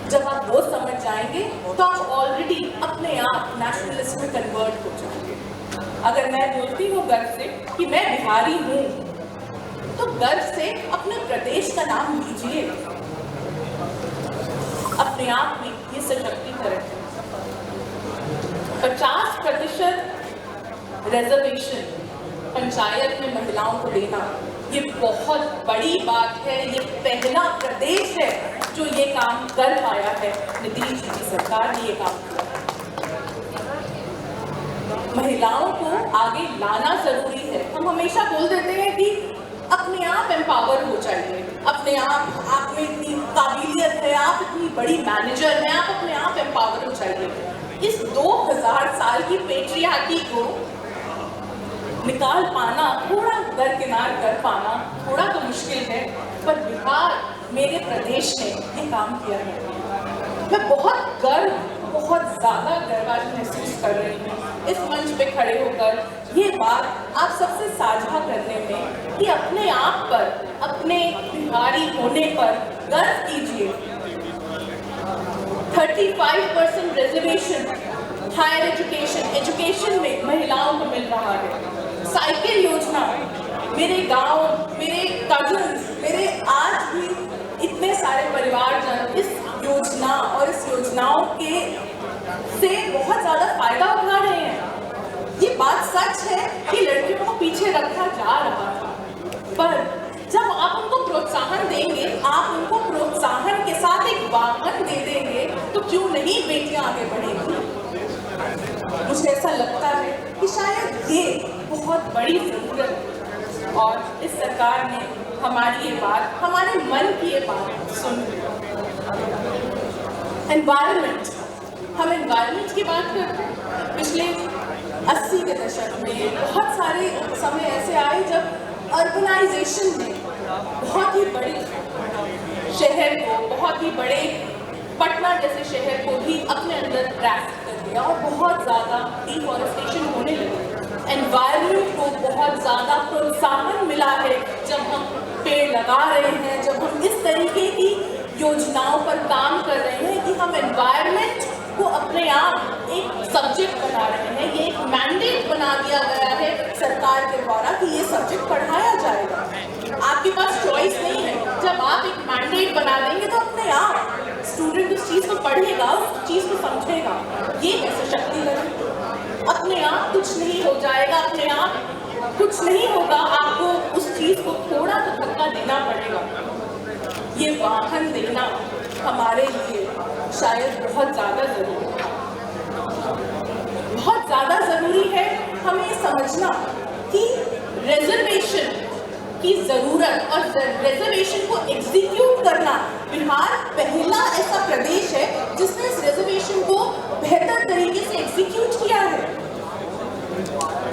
जब आप वो समझ जाएंगे तो आप ऑलरेडी अपने आप नेशनलिज्म में कन्वर्ट हो जाएंगे। अगर मैं बोलती हूँ गर्व से कि मैं बिहारी हूँ, तो गर्व से अपने प्रदेश का नाम लीजिए। अपने आप में ये सशक्तिकरण है। 50% रिजर्वेशन पंचायत में महिलाओं को देना, ये बहुत बड़ी बात है। ये पहला प्रदेश है जो ये काम कर पाया है। नीतीश जी की सरकार ने ये काम किया। महिलाओं को आगे लाना जरूरी है। हम हमेशा बोल देते हैं कि अपने आप एम्पावर हो जाइए, अपने आप में इतनी काबिलियत है, आप इतनी बड़ी मैनेजर हैं, आप अपने आप एम्पावर हो जाइए। इस 2000 साल की पेट्रियार्की को निकाल पाना, थोड़ा दरकिनार कर पाना थोड़ा तो मुश्किल है, पर बिहार मेरे प्रदेश ने ये काम किया है। मैं बहुत ज़्यादा गर्व आज महसूस कर रही हूँ इस मंच पे खड़े होकर ये बात आप सबसे साझा करने में कि अपने आप पर, अपने बिहारी होने पर गर्व कीजिए। 35% रिजर्वेशन हायर एजुकेशन में महिलाओं को मिल रहा है। साइकिल योजना, मेरे गांव, मेरे कजन्स, मेरे आज भी इतने सारे परिवारजन इस योजना और इस योजनाओं के से बहुत ज़्यादा फायदा उठा रहे हैं। ये बात सच है कि लड़कियों को पीछे रखा जा रहा था, पर जब आप उनको प्रोत्साहन देंगे, आप उनको प्रोत्साहन के साथ एक वाहन दे देंगे, तो क्यों नहीं बेटियां आगे बढ़ेंगी। मुझे ऐसा लगता है कि शायद ये बहुत बड़ी जरूरत है और इस सरकार ने हमारी ये बात, हमारे मन की ये बात सुन ली। एनवायरनमेंट, हम एनवायरनमेंट की बात करते हैं। पिछले 80 के दशक में बहुत सारे समय ऐसे आए जब अर्बनाइजेशन ने बहुत ही बड़े शहर को, बहुत ही बड़े पटना जैसे शहर को भी अपने अंदर ग्रास्प कर दिया और बहुत ज़्यादा डिफॉरेस्टेशन होने लगी। एनवायरनमेंट को बहुत ज़्यादा प्रोत्साहन मिला है जब हम पेड़ लगा रहे हैं, जब हम इस तरीके की योजनाओं पर काम कर रहे हैं कि हम एनवायरनमेंट को अपने आप एक सब्जेक्ट बना रहे हैं। ये एक मैंडेट बना दिया गया है सरकार के द्वारा कि ये सब्जेक्ट पढ़ाया जाएगा। आपके पास चॉइस नहीं है। जब आप एक मैंडेट बना देंगे तो अपने आप स्टूडेंट उस चीज़ को पढ़ेगा, उस चीज़ को समझेगा। ये कैसे शक्तिकरण, अपने आप कुछ नहीं हो जाएगा, अपने आप कुछ नहीं होगा, आपको उस चीज़ को थोड़ा तो धक्का देना पड़ेगा। ये वाहन देना हमारे लिए शायद बहुत ज़्यादा ज़रूरी है। बहुत ज़्यादा ज़रूरी है हमें समझना कि रिजर्वेशन की ज़रूरत और रिजर्वेशन को एग्जीक्यूट करना, बिहार पहला ऐसा प्रदेश है जिसने इस रिजर्वेशन को बेहतर तरीके से एग्जीक्यूट किया है।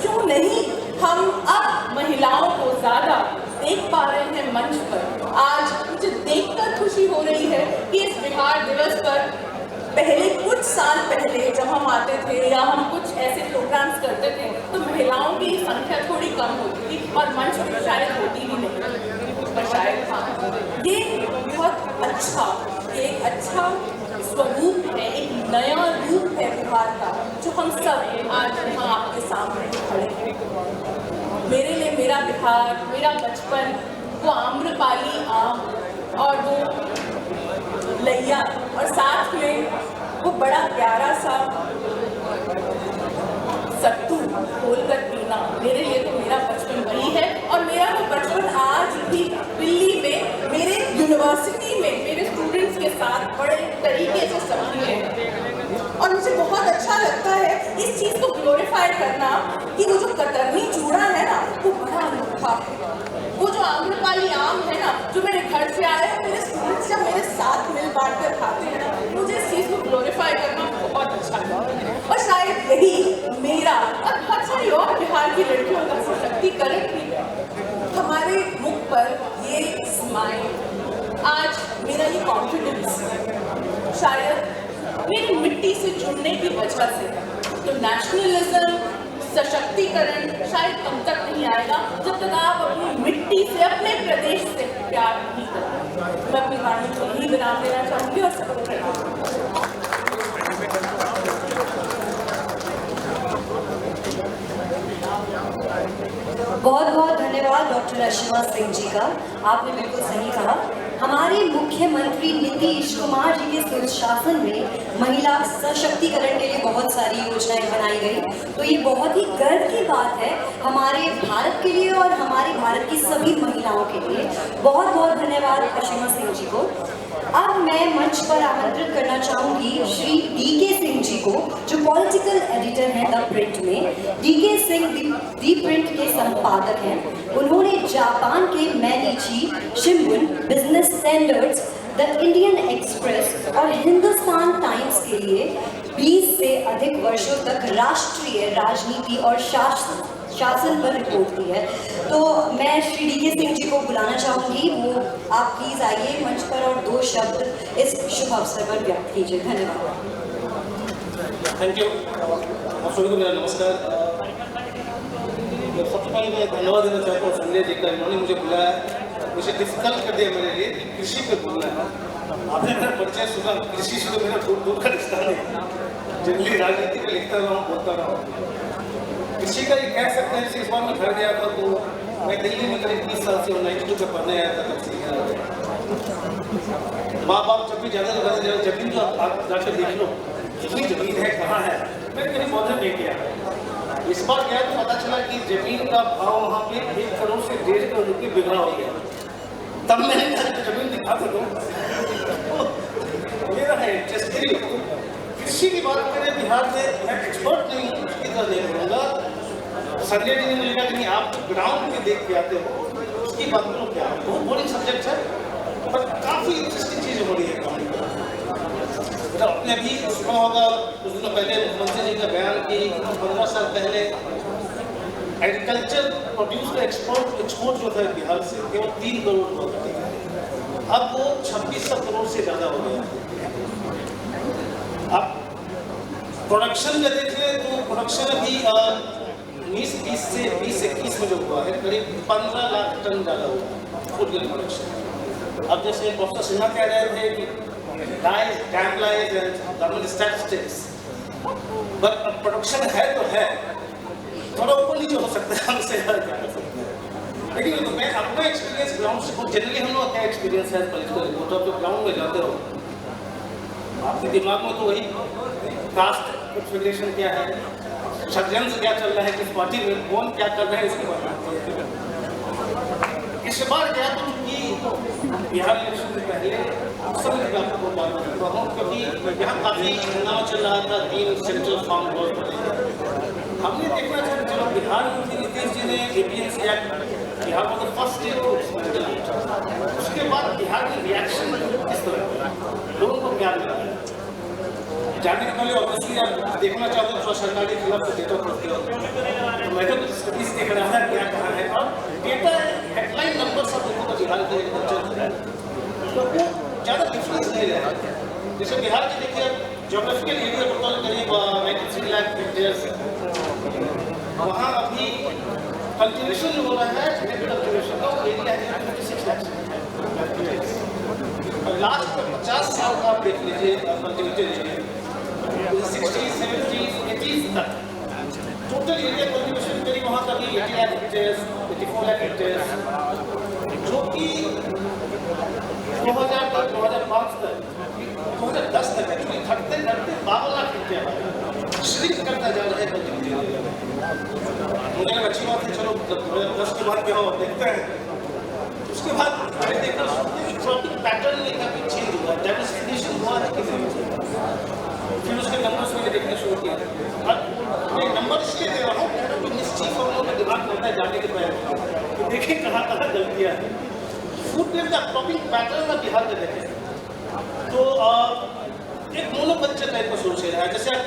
क्यों नहीं हम अब महिलाओं को ज़्यादा देख पा रहे हैं मंच पर। आज मुझे देखकर खुशी हो रही है कि इस बिहार दिवस पर पहले कुछ साल पहले जब हम आते थे या हम कुछ ऐसे प्रोग्राम्स करते थे तो महिलाओं की संख्या थोड़ी कम होती थी और मंच पर शायद होती ही नहीं, पर शायद हाँ, ये बहुत अच्छा, एक अच्छा स्वरूप है, एक नया रूप है बिहार का जो हम सब आज यहाँ आपके सामने खड़े हैं। मेरे लिए मेरा बिहार, मेरा बचपन, वो आम्रपाली आम और वो लैया और साथ में वो बड़ा प्यारा सा सत्तू खोलकर पीना, मेरे लिए तो मेरा बचपन वही है। और मेरा वो बचपन आज भी दिल्ली में मेरे यूनिवर्सिटी में मेरे स्टूडेंट्स के साथ बड़े तरीके से समझे हैं और मुझे बहुत अच्छा लगता है इस चीज़ को ग्लोरीफाई करना कि वो जो कतरनी चूड़ा है ना वो बड़ा अनोखा है। वो जो आम्रपाली आम है ना जो मेरे घर से आए हैं, मेरे स्टूडेंट्स जब मेरे साथ मिल बांट कर खाते हैं ना, मुझे इस चीज़ को ग्लोरीफाई करना बहुत अच्छा लगता है। और शायद यही मेरा और बहुत सारी और बिहार की लड़कियों का सशक्तिकरण भी है। हमारे मुख पर ये स्माइल, आज मेरा ये कॉन्फिडेंस मिट्टी से जुड़ने की वजह से है। तो नेशनलिज्म, सशक्तिकरण शायद तब तक नहीं आएगा जब तक आप अपनी मिट्टी से, अपने प्रदेश से प्यार नहीं करेंगे। मैं अपनी वाणी को यही विराम देना चाहूंगी और सबको प्रणाम। बहुत बहुत धन्यवाद डॉक्टर अशिमा सिंह जी का। आपने बिल्कुल सही कहा। हमारे मुख्यमंत्री नीतीश कुमार जी के सुशासन में महिला सशक्तिकरण के लिए बहुत सारी योजनाएं बनाई गई। तो ये बहुत ही गर्व की बात है हमारे भारत के लिए और हमारे भारत की सभी महिलाओं के लिए। बहुत बहुत धन्यवाद अशिमा सिंह जी को। अब मैं मंच पर आमंत्रित करना चाहूंगी श्री DK सिंह जी को, जो पॉलिटिकल एडिटर हैं द प्रिंट में। DK सिंह दी प्रिंट के संपादक हैं। उन्होंने जापान के Mainichi Shimbun, Business Standards, the Indian Express और हिंदुस्तान टाइम्स के लिए 20 से अधिक वर्षों तक राष्ट्रीय राजनीति और शासन पर रिपोर्ट की है। तो मैं श्री DK सिंह जी को बुलाना चाहूंगी। वो आप प्लीज आइए मंच पर और 2 शब्द इस शुभ अवसर पर व्यक्त कीजिए। धन्यवाद। Thank you. आप सभी को मेरा नमस्कार। सबसे पहले मैं धन्यवाद देना चाहता हूँ संजय जी का, इन्होंने मुझे बुलाया, मुझे डिफिकल्ट कर दिया मेरे लिए कि कृषि पे बोलना है। आपने मेरा परिचय सुना, कृषि से तो मेरा दूर दूर का रिश्ता नहीं। जनरली राजनीति में लिखता रहा हूँ, बोलता रहा हूँ। कृषि का ये कह सकते हैं। इस बार मैं घर गया था तो मैं दिल्ली में करीब 30 साल से 92 में पढ़ने आया था, तब से माँ बाप जब भी ज़्यादा से ज़्यादा जमीन जो आप जाकर देख लो कितनी जमीन है, कहाँ है, मैंने कभी मौजूद नहीं किया। इस बार गया तो पता चला कि जमीन का भाव वहाँ पे 1 करोड़ से 1.5 करोड़ रुपये बिगड़ा हो गया। तब मैंने कहा जमीन दिखा सकूँ। मेरा है इंटरेस्ट। कृषि की बात करें बिहार में, मैं एक्सपर्ट नहीं हूँ, उसकी तरह नहीं करूँगा। संजय जी ने मुझे कहा कि नहीं, आप ग्राउंड पे देख के आते हो, उसकी बात करो। क्या बहुत बोरिंग सब्जेक्ट है, पर काफ़ी इंटरेस्टिंग चीज़ हो रही है ग्राउंड पर। आपने अभी सुना होगा कुछ दिनों पहले मुख्यमंत्री जी का बयान कि 15 साल पहले एग्रीकल्चर प्रोड्यूस का एक्सपोर्ट जो था बिहार से केवल 3 करोड़ हुआ था, अब वो 2600 करोड़ से ज़्यादा हो गया। अब प्रोडक्शन में देख लें तो प्रोडक्शन अभी 2020 से 2021 में जो हुआ है करीब 15 लाख टन ज़्यादा हुआ फूड ग्रेन प्रोडक्शन। अब जैसे प्रोफेसर सिन्हा कह रहे थे कि dam lies and government statistics, but अब प्रोडक्शन है तो है, थोड़ा ऊपर नीचे हो सकता है, हमसे क्या कर सकते हैं। लेकिन तो मैं अपना एक्सपीरियंस ग्राउंड से, जनरली हम लोग क्या एक्सपीरियंस है पॉलिटिकल रिपोर्ट, आप जब ग्राउंड में जाते हो आपके दिमाग में तो वही कास्ट कन्फिगरेशन क्या है, षड्यंत्र क्या चल रहा है, किस पार्टी में कौन क्या कर रहा है, इसकी बात। इस बार क्या तो कि बिहार इलेक्शन से पहले सब आपको बात करता हूँ, क्योंकि यहाँ काफ़ी हंगामा चल रहा था 3 सेंट्रल फार्म लॉज पर। हमने देखना चाहिए, चलो बिहार में नीतीश जी ने APMC एक्ट, बिहार को तो फर्स्ट स्टेट को, उसके बाद बिहार में रिएक्शन किस तरह लोगों को क्या मिला है। जाने के पहले ऑब्वियसली आप देखना चाहते हो सरकार के खिलाफ तो डेटा पढ़ते हो, तो मैं तो स्टडीज देख रहा था क्या कहा है, और डेटा हेडलाइन नंबर सब देखो तो बिहार के एग्रीकल्चर तो वो ज़्यादा डिफरेंस नहीं रहा। जैसे बिहार की देखिए जोग्राफिकल एरिया टोटल करीब 93 लाख हेक्टेयर, वहाँ अभी कल्टिवेशन जो हो रहा है कल्टिवेशन का एरिया है 56 लाख, और लास्ट 50 साल का आप देख लीजिए cultivated area 60s, 70s, 80s तक टोटल एरिया कल्टिवेशन करीब वहाँ का भी 80 लाख हेक्टेयर, 84 लाख हेक्टेयर, जो कि 2005 तक 2010 तक एक्चुअली घटते घटते 12 लाख हेक्टेयर श्रिंक करता जा रहा है कल्टिवेटेड एरिया। मुझे अच्छी बात है, चलो 2010 के बाद क्या देखते हैं। उसके बाद मैंने देखा ट्रॉपिक पैटर्न में काफी चेंज हुआ, डाइवर्सिफिकेशन हुआ है कि नहीं, फिर उसके नंबर्स मैंने देखने शुरू किए। अब मैं नंबर इसलिए दे रहा हूँ कि निश्चित हम लोगों का दिमाग होता है जाने के पहले कि देखें कहाँ कहाँ गलतियाँ हैं। फूड ग्रेन का ट्रॉपिक पैटर्न में बिहार में देखें तो एक मोनोकल्चर टाइप का सोच रहा है। जैसे आप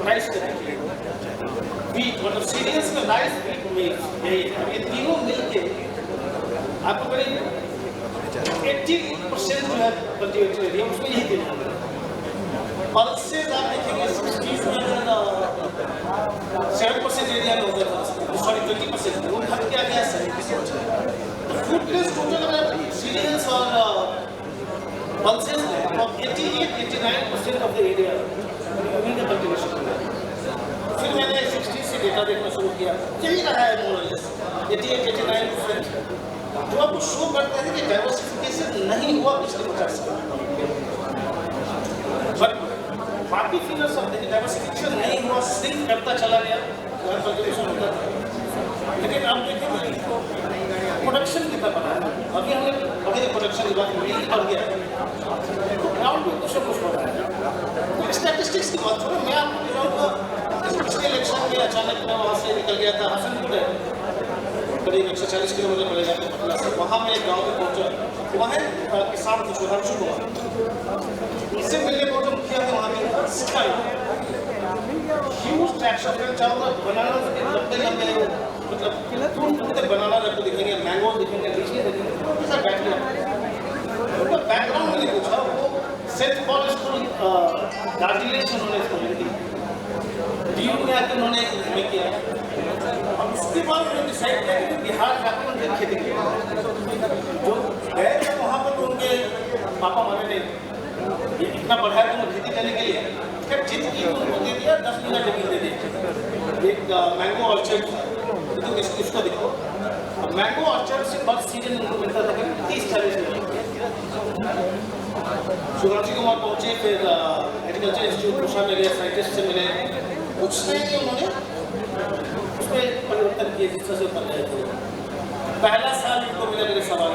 राइस करेंगे, वीट मतलब सीरियल्स में राइस, वीट, मेज, यही है, ये तीनों मिलके आपको करीब 80% जो है कल्टिवेटेड एरिया उसमें यही देना है। पल्सेस आप देखेंगे 60s में 7% एरिया में होता था, सॉरी 20%, वो घट के आ गया 70%। फूड प्लेस टोटल अगर सीरियल्स और पल्सेस में तो 88-89% ऑफ द एरिया उन्हीं का कल्टीवेशन हो गया। फिर मैंने 60 से डेटा देखना शुरू किया, यही रहा है मोर और लेस 88-89%, जो आपको शो करते हैं कि डाइवर्सिफिकेशन नहीं हुआ पिछले 50 साल। बट बाकी फिगर्स ऑफ डाइवर्सिफिकेशन नहीं हुआ, सिंक करता चला गया, कल्टीवेशन होता था। लेकिन आप देखेंगे प्रोडक्शन कितना बढ़ा है। अभी हमने अभी प्रोडक्शन की बात की बढ़ गया, तो ग्राउंड पे कुछ कुछ बढ़ा है। स्टैटिस्टिक्स की बात करूँ, मैं आपको बताऊँगा पिछले इलेक्शन में अचानक मैं वहाँ से निकल गया था, हसनपुर है करीब 140 किलोमीटर पड़ेगा पटना से। वहाँ मैं एक गाँव में पहुँचा, वहाँ किसान कुछ हर्षु हुआ, इससे मिलने को जो मुखिया थे वहाँ के ह्यूज ट्रैक्शन करना चाहूँगा। बनाना लंबे लंबे मतलब पूरे बनाना आपको दिखेंगे, मैंगो दिखेंगे, लीची दिखेंगे, ऐसा बैठ गया। उनका बैकग्राउंड मैंने पूछा, वो सेंट पॉल स्कूल दार्जिलिंग से उन्होंने स्कूल की डीयू में आकर उन्होंने किया। और उसके बाद उन्होंने डिसाइड किया कि बिहार जाकर उनकी खेती की। जो गए थे वहाँ पर तो उनके पापा माने नहीं, ये इतना बढ़ा है तो खेती करने के लिए फिर जित की तो उनको दे दिया, 10 बीघा जमीन दे दी। एक मैंगो ऑर्चर्ड, तो इसको देखो, मैंगो ऑर्चर्ड से पर सीजन उनको मिलता था करीब 30-40 मिनट। शिवराज कुमार पहुँचे, फिर एग्रीकल्चर इंस्टीट्यूट पूछा, मेरे साइंटिस्ट से मिले, कुछ नहीं उन्होंने उसमें परिवर्तन किए जिस तरह से कर रहे थे। पहला साल इनको मिला मेरे सवाल,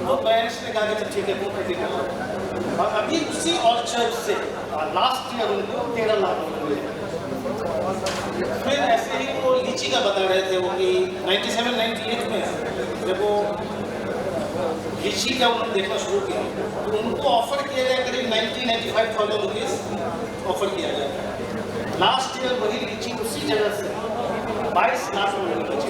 तो पेरेंट्स ने कहा कि ठीक है वो खेती करो। और अभी उसी ऑर्चर्ड से लास्ट ईयर उनको 13 लाख मिले। फिर ऐसे ही वो लीची का बता रहे थे वो कि 97-98 में जब वो लीची का उन्होंने देखना शुरू किया तो उनको ऑफर किया गया करीब 90-95,000 रुपीज़ ऑफर किया गया। लास्ट ईयर वही लीची उसी जगह से 22 लाख में लीची।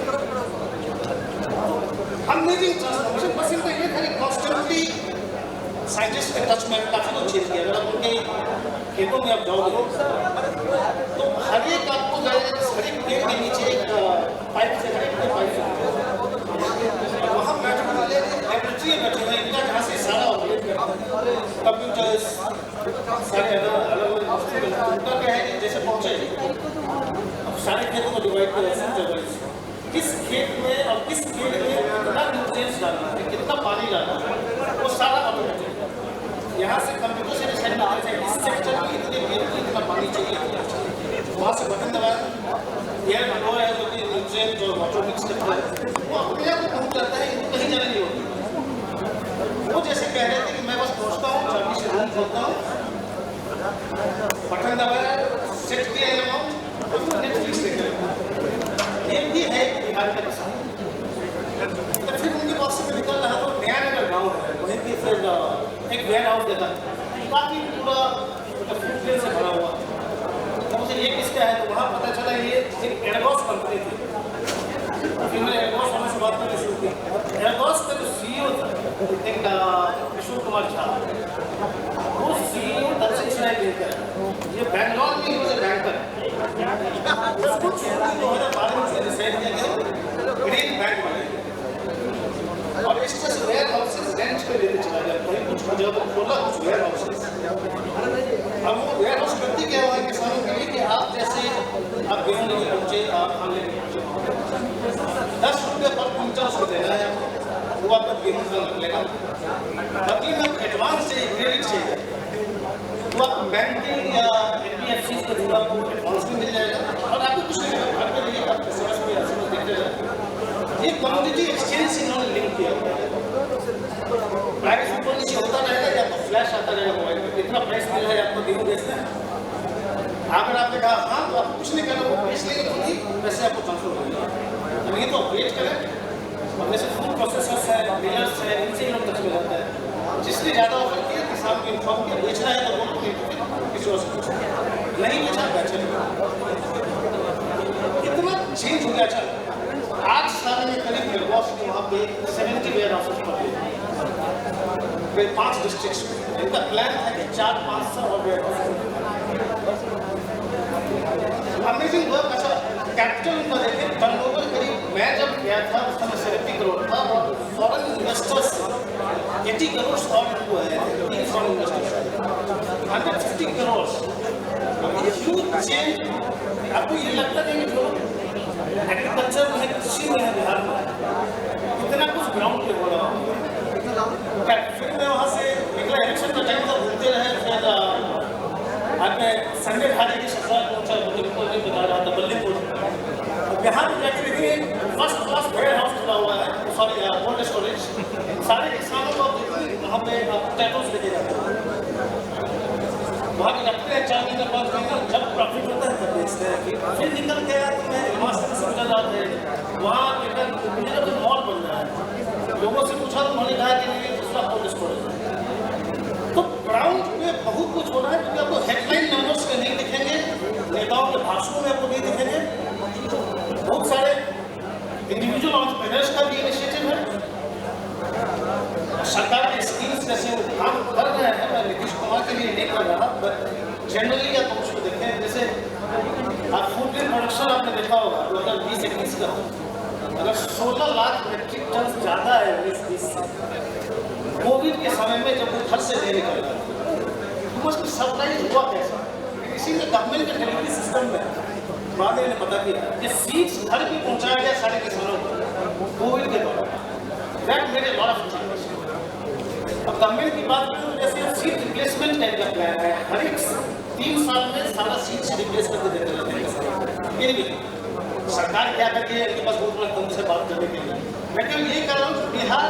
Amazing transformation. बस इनको ये था कि कॉन्स्टेंटली साइंटिस्ट के टच में काफ़ी कुछ चीज़ किया। अगर आप उनके खेतों में आप जाओगे तो हर एक आपको हर एक पेड़ के नीचे एक पाइप से पाइप से वहाँ बैठने वाले लैबोरेटरी में बैठे हुए इनका जहाँ से सारा कंप्यूटर्स सारे अलग उनका क्या है कि जैसे पहुँचे अब सारे खेतों को डिवाइड कर किस खेत में और किस पेड़ में कितना न्यूट्रिएंट्स डालना है, कितना पानी डालना है, वो सारा ऑटोमेटिक। यहाँ से कंप्यूटर से डिसाइड करते हैं इस सेक्टर में इतने पेड़ को इतना पानी चाहिए, वहाँ से बटन दबाया, एयर फ्लो है जो कि न्यूट्रिएंट जो वाटर मिक्स करता है वो अपने आप को पहुँच जाता है, इनको कहीं जाने नहीं होती। वो जैसे कह रहे थे कि मैं बस पहुँचता हूँ, चाबी से रूम खोलता हूँ, बटन दबाया, सेट किया अमाउंट, नेटफ्लिक्स देख रहे हैं। ये भी है बिहार का किसान। तो फिर उनके पास से निकल रहा तो नया नगर गाँव है, वहीं भी फिर एक वेयर हाउस देखा, काफ़ी पूरा मतलब फूड प्लेस से भरा हुआ। तो मुझे ये किसका है तो वहाँ पता चला ये एक एयरगॉस कंपनी थी। फिर मैंने एयरगॉस वालों से बात करनी शुरू की। एयरगॉस का जो CEO था एक किशोर कुमार झा, वो CEO दक्षिण चेन्नई बैंक है, ये बैंगलोर में ही बैंकर है। उसको 2012 में डिसाइड किया गया ग्रीन बैंक बने और इस तरह से वेयर हाउसेस रेंट पे लेते चला गया। वहीं कुछ जगह पर खोला कुछ वेयर हाउसेस। अब वो वेयर हाउस करती क्या हुआ किसानों के लिए कि आप जैसे आप गेहूँ लेके पहुँचे, आप धान लेके पहुँचे, 10 रुपये पर क्विंटल उसको देना है आपको, वो आपका गेहूँ का निकलेगा। बदले में एडवांस से क्रेडिट चाहिए, वो आपको बैंकिंग या NBFC के थ्रू आपको एडवांस भी मिल जाएगा और आपको कुछ नहीं मिलेगा। घर पर रहिए, आपके समझ में SMS देखते जाए। ये कम्युनिटी एक्सचेंज से इन्होंने लिंक किया। प्राइस ऊपर नीचे होता रहेगा या आपको फ्लैश आता रहेगा मोबाइल पर, कितना प्राइस मिल रहा है आपको गेहूँ बेचना है। अगर आपने कहा हाँ तो आपको कुछ नहीं करना, वो बेच लेंगे खुद ही, वैसे आपको ट्रांसफर हो जाएगा। अब ये तो अपडेट करें और वैसे फूड प्रोसेसर्स है, मिलर्स है, इनसे लोग टच में रहता है। जिसने ज़्यादा ऑफर किया किसान को इन्फॉर्म किया, बेचना है तो वो किसी और से पूछो, नहीं बेचा बेचे। इतना चेंज हो गया। चल 8 साल में करीब एयरबॉस के वहाँ पे 70 वेयर हाउसेस पड़े, फिर 5 डिस्ट्रिक्ट्स में इनका प्लान था कि 4-500 और वेयर हाउस। Amazing work. अच्छा, कैपिटल उनका देखें, टर्नओवर करीब, मैं जब गया था उस समय 70 करोड़ था और फॉरेन इन्वेस्टर्स 80 करोड़ और इनको आए थे, 3 foreign investors 150 crore. Huge change. आपको ये लगता नहीं कि जो एग्रीकल्चर में है, कृषि में है बिहार में, इतना कुछ ग्राउंड पे हो रहा है। फिर मैं वहाँ से निकला, इलेक्शन का टाइम था, घूमते रहे। फिर आज मैं संजय खाली की ससुराल पहुँचा, मुझे को नहीं बता रहा था, बल्लीपुर। यहाँ पे जाकर देखिए फर्स्ट क्लास वेयर हाउस खुला हुआ है, सॉरी कोल्ड स्टोरेज। सारे किसानों को वहाँ पे टैटोस लेके जाते हैं, वहाँ पे रखते हैं 4 महीने 5 महीने, जब प्रॉफिट होता है तब बेचते हैं। फिर निकल के आया तो मैं हिमाचल से गुजर रहा था, वहाँ मुझे तो मॉल बन रहा है। लोगों से पूछा तो उन्होंने कहा कि नहीं, दूसरा कोल्ड स्टोरेज है। तो ग्राउंड पे बहुत कुछ हो रहा है, क्योंकि आपको हेडलाइन नंबर्स में नहीं दिखेंगे, नेताओं के भाषणों में आपको नहीं दिखेंगे। बहुत सारे इंडिविजुअल एंटरप्रेन्योर्स का भी इनिशिएटिव है, सरकार के स्कीम्स जैसे वो काम कर रहे हैं। मैं नीतीश कुमार के लिए नहीं कर रहा, बट जनरली आप उसको देखें, जैसे आप फूड ग्रेन प्रोडक्शन आपने देखा होगा 2020-21 का, अगर 16 लाख मेट्रिक टन ज़्यादा है 2020 से, कोविड के समय में जब वो घर से नहीं निकल रहा, तो उसको सरप्राइज हुआ कैसा? इसी में गवर्नमेंट के डिलीवरी सिस्टम में बाद में पता किया कि सीड्स घर भी पहुंचाया गया सारे किसानों को कोविड के दौरान। That made a lot of changes. अब गवर्नमेंट की बात करें तो जैसे सीड रिप्लेसमेंट टाइप का प्लान है, हर एक 3 साल में सारा सीड से रिप्लेस करके देते रहते हैं। सरकार क्या करती है, इनके पास बहुत बड़ा कम से बात करने के लिए। मैं केवल ये कह रहा हूँ कि बिहार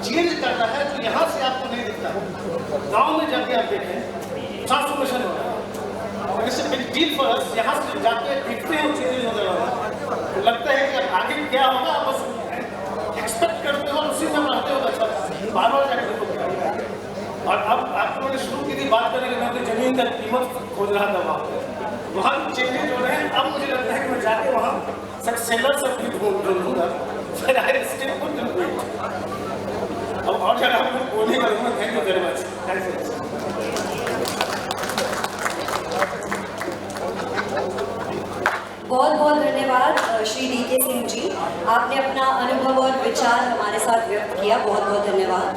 चेंज कर रहा है, जो यहाँ से आपको नहीं दिखता। गाँव में जाके आप देखें, ट्रांसफॉर्मेशन हो रहा है। इससे बिग डील फॉर अस, यहाँ से जाके देखते हैं चेंजेस होने वाला है, तो लगता है कि आगे क्या होगा, बस एक्सपेक्ट करते हो और उसी में रहते हो। अच्छा, बार-बार जाके देखो क्या होगा। और अब आपको मैंने शुरू की थी बात करने के, मैं अपनी जमीन का कीमत खोज रहा था वहाँ भी चेंजेज हो रहे हैं। अब मुझे लगता है कि मैं जाके वहाँ सेलर सब भी ढूंढूंगा, फिर I still put in wait. अब और ज़्यादा आपको बोलने का room. Thank you very much. Thank you. बहुत बहुत धन्यवाद श्री DK सिंह जी, आपने अपना अनुभव और विचार हमारे साथ व्यक्त किया। बहुत बहुत धन्यवाद।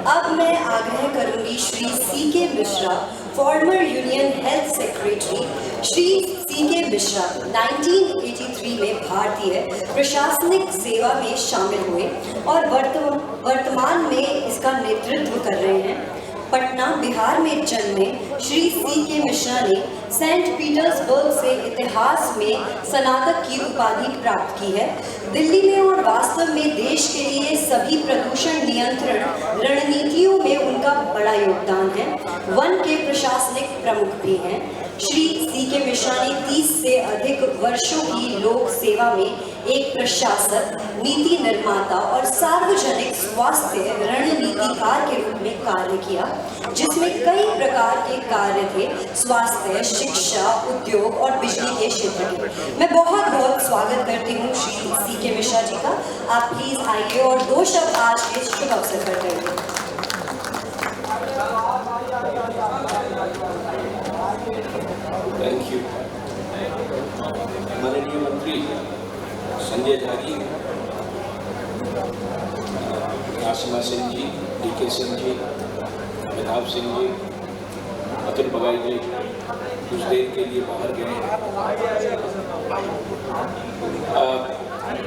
अब मैं आग्रह करूंगी Shri CK Mishra, former union health secretary. Shri CK Mishra 1983 में भारतीय प्रशासनिक सेवा में शामिल हुए और वर्तमान में इसका नेतृत्व कर रहे हैं। पटना बिहार में जन्मे श्री CK मिश्रा ने सेंट पीटर्सबर्ग से इतिहास में स्नातक की उपाधि प्राप्त की है। दिल्ली में और वास्तव में देश के लिए सभी प्रदूषण नियंत्रण रणनीतियों में उनका बड़ा योगदान है। वन के प्रशासनिक प्रमुख भी हैं। श्री CK मिश्रा ने 30 से अधिक वर्षों की लोक सेवा में एक प्रशासक, नीति निर्माता और सार्वजनिक स्वास्थ्य रणनीतिकार के रूप में कार्य किया, जिसमें कई प्रकार के कार्य थे, स्वास्थ्य, शिक्षा, उद्योग और बिजली के क्षेत्र के। मैं बहुत बहुत स्वागत करती हूँ श्री CK मिश्रा जी का। आप प्लीज आइए और 2 शब्द आज के शुभ अवसर पर करेंगे। Thank you. माननीय मंत्री संजय झा जी, आसिमा सिंह जी, DK सिंह जी, अमिताभ सिंह जी, अतुल बगाई जी कुछ देर के लिए बाहर गए।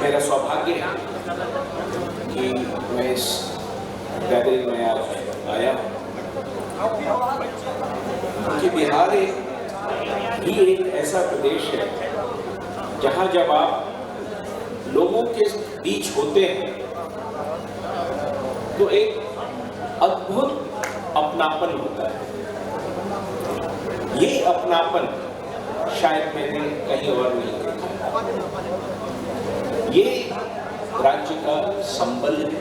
मेरा सौभाग्य है कि मैं इस गैदरिंग में आज आया हूँ कि बिहार ही एक ऐसा प्रदेश है जहाँ जब आप लोगों के बीच होते हैं तो एक अद्भुत अपनापन होता है। ये अपनापन शायद मैंने कहीं और नहीं देखा। ये राज्य का संबल है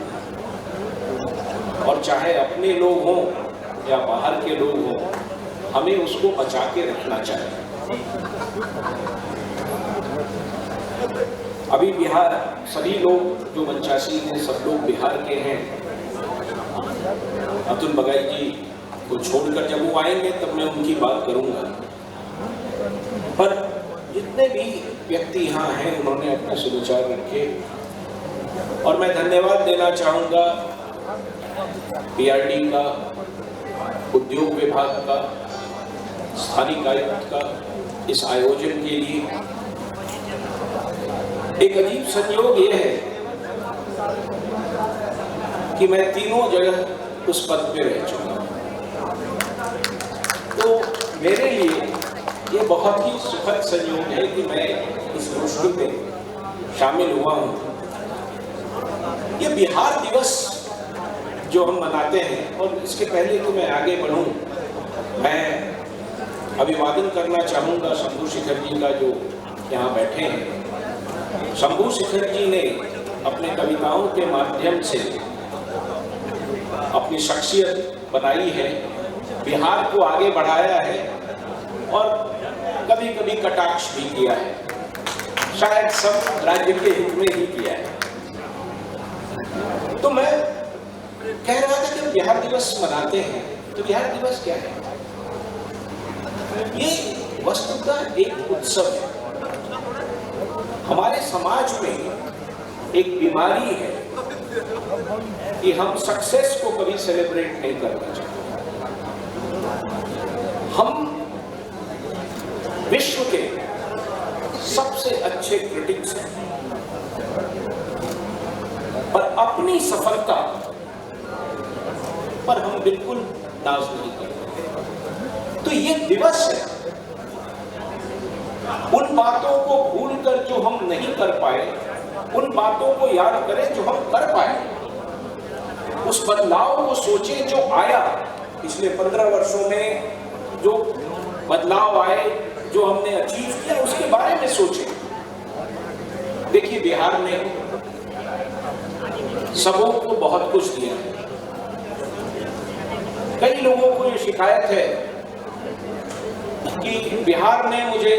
और चाहे अपने लोग हों या बाहर के लोग हों, हमें उसको बचा के रखना चाहिए। अभी बिहार, सभी लोग जो मंचासी हैं सब लोग बिहार के हैं। अतुल बगाई जी को छोड़कर जब वो आएंगे तब मैं उनकी बात करूंगा। पर जितने भी व्यक्ति यहाँ हैं उन्होंने अपने सुविचार रखे और मैं धन्यवाद देना चाहूँगा पीआरडी का, उद्योग विभाग का, स्थानिक आयुक्त का इस आयोजन के लिए। एक अजीब संयोग ये है कि मैं तीनों जगह उस पद पे रह चुका हूँ, तो मेरे लिए ये बहुत ही सुखद संयोग है कि मैं इस गोष्ठी में शामिल हुआ हूँ। ये बिहार दिवस जो हम मनाते हैं, और इसके पहले कि मैं आगे बढ़ूं, मैं अभिवादन करना चाहूँगा शंभू शेखर जी का जो यहाँ बैठे हैं। शंभू शेखर जी ने अपने कविताओं के माध्यम से अपनी शख्सियत बनाई है, बिहार को आगे बढ़ाया है और कभी कभी कटाक्ष भी किया है, शायद सब राज्य के हित में ही किया है। तो मैं कह रहा था कि बिहार दिवस मनाते हैं, तो बिहार दिवस क्या है? ये वस्तुतः एक उत्सव है। हमारे समाज में एक बीमारी है कि हम सक्सेस को कभी सेलिब्रेट नहीं करना चाहते। हम विश्व के सबसे अच्छे क्रिटिक्स हैं, पर अपनी सफलता पर हम बिल्कुल नाज नहीं करते। तो ये दिवस है उन बातों को भूलकर जो हम नहीं कर पाए, उन बातों को याद करें जो हम कर पाए, उस बदलाव को सोचें जो आया पिछले 15 वर्षों में, जो बदलाव आए, जो हमने अचीव किया, उसके बारे में सोचें। देखिए, बिहार ने सबों को बहुत कुछ दिया है। कई लोगों को ये शिकायत है कि बिहार ने मुझे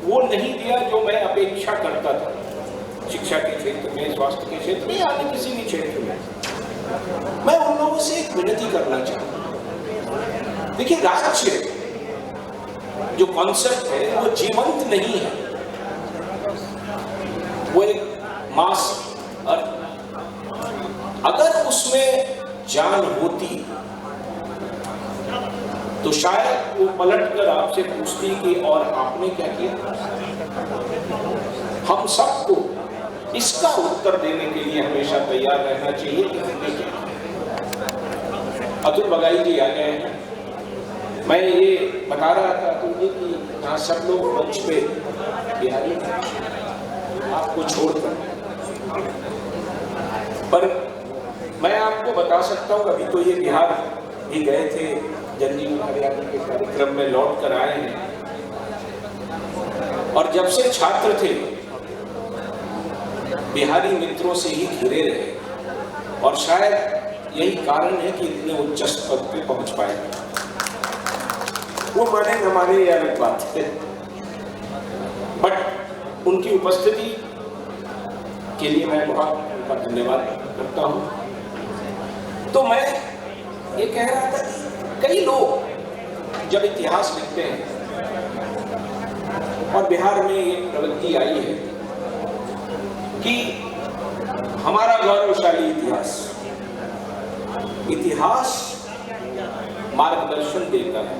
वो नहीं दिया जो मैं अपेक्षा करता था, शिक्षा के क्षेत्र में, स्वास्थ्य के क्षेत्र में, या किसी भी क्षेत्र में। मैं उन लोगों से एक विनती करना चाहूंगा। देखिए, राज्य जो कॉन्सेप्ट है वो जीवंत नहीं है, वो एक मास। और अगर उसमें जान होती तो शायद वो पलटकर आपसे पूछती कि और आपने क्या किया। हम सबको इसका उत्तर देने के लिए हमेशा तैयार रहना चाहिए कि हमने क्या किया। अतुल बगाई जी आ गए हैं। मैं ये बता रहा था तुझे कि यहाँ सब लोग मंच पे बिहारी आपको छोड़कर, पर मैं आपको बता सकता हूँ, अभी तो ये बिहार भी गए थे, जनजीवन हरियाणा के कार्यक्रम में लौट कर आए हैं, और जब से छात्र थे बिहारी मित्रों से ही घिरे रहे, और शायद यही कारण है कि इतने उच्च पद पे पहुंच पाए। वो माने न माने ये अलग बात है, बट उनकी उपस्थिति के लिए मैं बहुत उनका धन्यवाद करता हूं। तो मैं ये कह रहा था कि कई लोग जब इतिहास लिखते हैं, और बिहार में एक प्रवृत्ति आई है कि हमारा गौरवशाली इतिहास मार्गदर्शन देता है,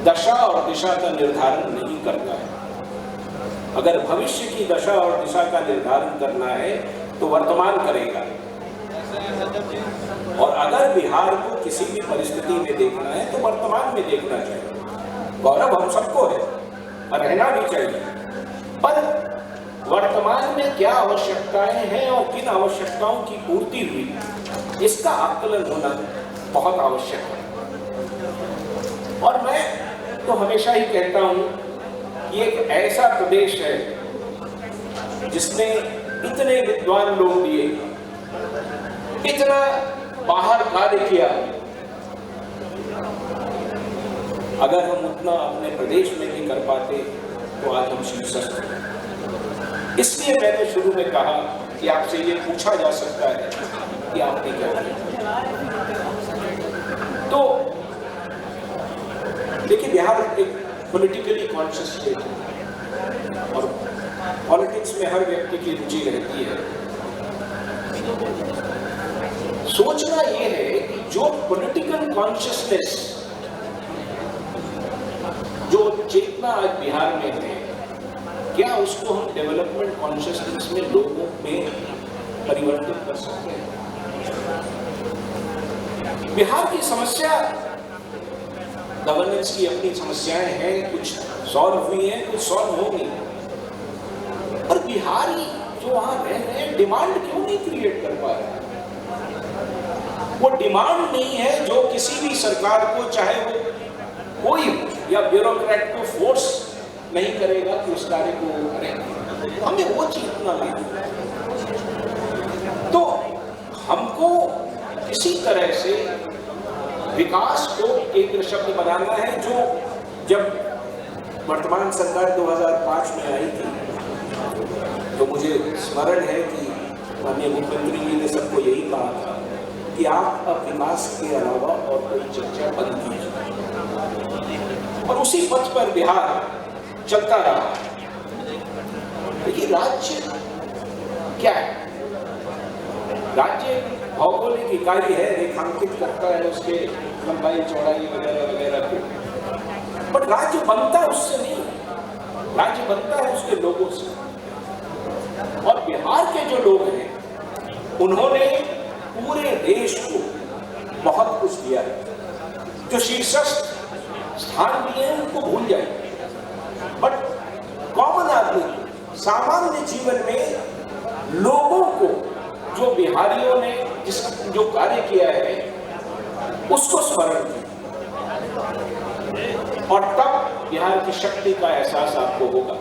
दशा और दिशा का निर्धारण नहीं करता है। अगर भविष्य की दशा और दिशा का निर्धारण करना है तो वर्तमान करेगा, और अगर बिहार को किसी भी परिस्थिति में देखना है तो वर्तमान में देखना चाहिए। गौरव हम सबको है और रहना भी चाहिए, पर वर्तमान में क्या आवश्यकताएं हैं और किन आवश्यकताओं की पूर्ति हुई, इसका आकलन होना बहुत आवश्यक है। और मैं तो हमेशा ही कहता हूं कि एक ऐसा प्रदेश है जिसने इतने विद्वान लोग दिए, इतना बाहर कार्य किया, अगर हम उतना अपने प्रदेश में भी कर पाते तो आज हम शीर्षस्थ हैं। इसलिए मैंने शुरू में कहा कि आपसे ये पूछा जा सकता है कि आपने क्या किया। तो देखिए, बिहार एक पॉलिटिकली कॉन्शियस स्टेट है और पॉलिटिक्स में हर व्यक्ति की रुचि रहती है। सोचना यह है कि जो पॉलिटिकल कॉन्शियसनेस, जो चेतना आज बिहार में है, क्या उसको हम डेवलपमेंट कॉन्शियसनेस में लोगों में परिवर्तित कर सकते हैं? बिहार की समस्या, गवर्नेंस की अपनी समस्याएं हैं, कुछ सॉल्व हुई हैं, कुछ सॉल्व होंगी, पर बिहारी जो वहां रह रहे हैं डिमांड क्यों नहीं क्रिएट कर पा रहे? वो डिमांड नहीं है जो किसी भी सरकार को, चाहे वो कोई या ब्यूरोक्रेट को फोर्स नहीं करेगा कि उस कार्य को करें। हमें वो चेतना नहीं। तो हमको किसी तरह से विकास को केंद्र शब्द बनाना है। जो जब वर्तमान सरकार 2005 में आई थी तो मुझे स्मरण है कि माननीय मुख्यमंत्री जी ने सबको यही कहा था कि आप अब विकास के अलावा और कोई चर्चा बंद कीजिए, और उसी पथ पर बिहार चलता रहा। देखिए, राज्य क्या है? राज्य भौगोलिक इकाई है, रेखांकित करता है उसके लंबाई चौड़ाई वगैरह वगैरह को, बट राज्य बनता है उससे नहीं, राज्य बनता है उसके लोगों से। और बिहार के जो लोग हैं उन्होंने पूरे देश को बहुत कुछ दिया है। जो शीर्षस्थ स्थान दिए हैं उनको भूल जाइए, बट कॉमन आदमी सामान्य जीवन में लोगों को जो बिहारियों ने जो कार्य किया है उसको स्मरण किया, और तब बिहार की शक्ति का एहसास आपको होगा।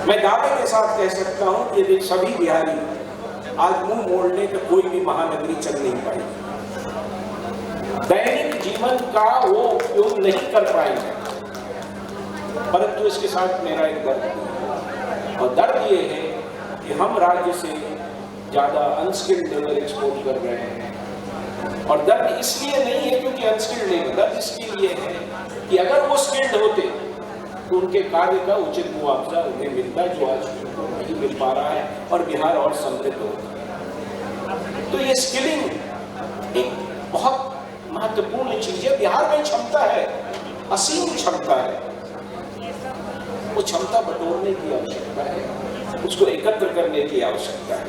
मैं दावे के साथ कह सकता हूं कि यदि सभी बिहारी आज मुंह मोड़ने तो कोई भी महानगरी चल नहीं पाएगी, दैनिक जीवन का वो उपयोग नहीं कर पाएंगे। परंतु इसके साथ मेरा एक दर्द है, और दर्द ये है कि हम राज्य से ज्यादा अनस्किल्ड लेबर एक्सपोर्ट कर रहे हैं। और दर्द इसलिए नहीं है क्योंकि अनस्किल्ड लेबर, दर्द इसके लिए है कि अगर वो स्किल्ड होते तो उनके कार्य का उचित मुआवजा उन्हें मिलता, जो आज नहीं मिल पा रहा है, और बिहार और समृद्ध होता। तो ये स्किलिंग एक बहुत महत्वपूर्ण चीज है। बिहार में क्षमता है, असीम क्षमता है, वो क्षमता बटोरने की आवश्यकता है, उसको एकत्र करने की आवश्यकता है।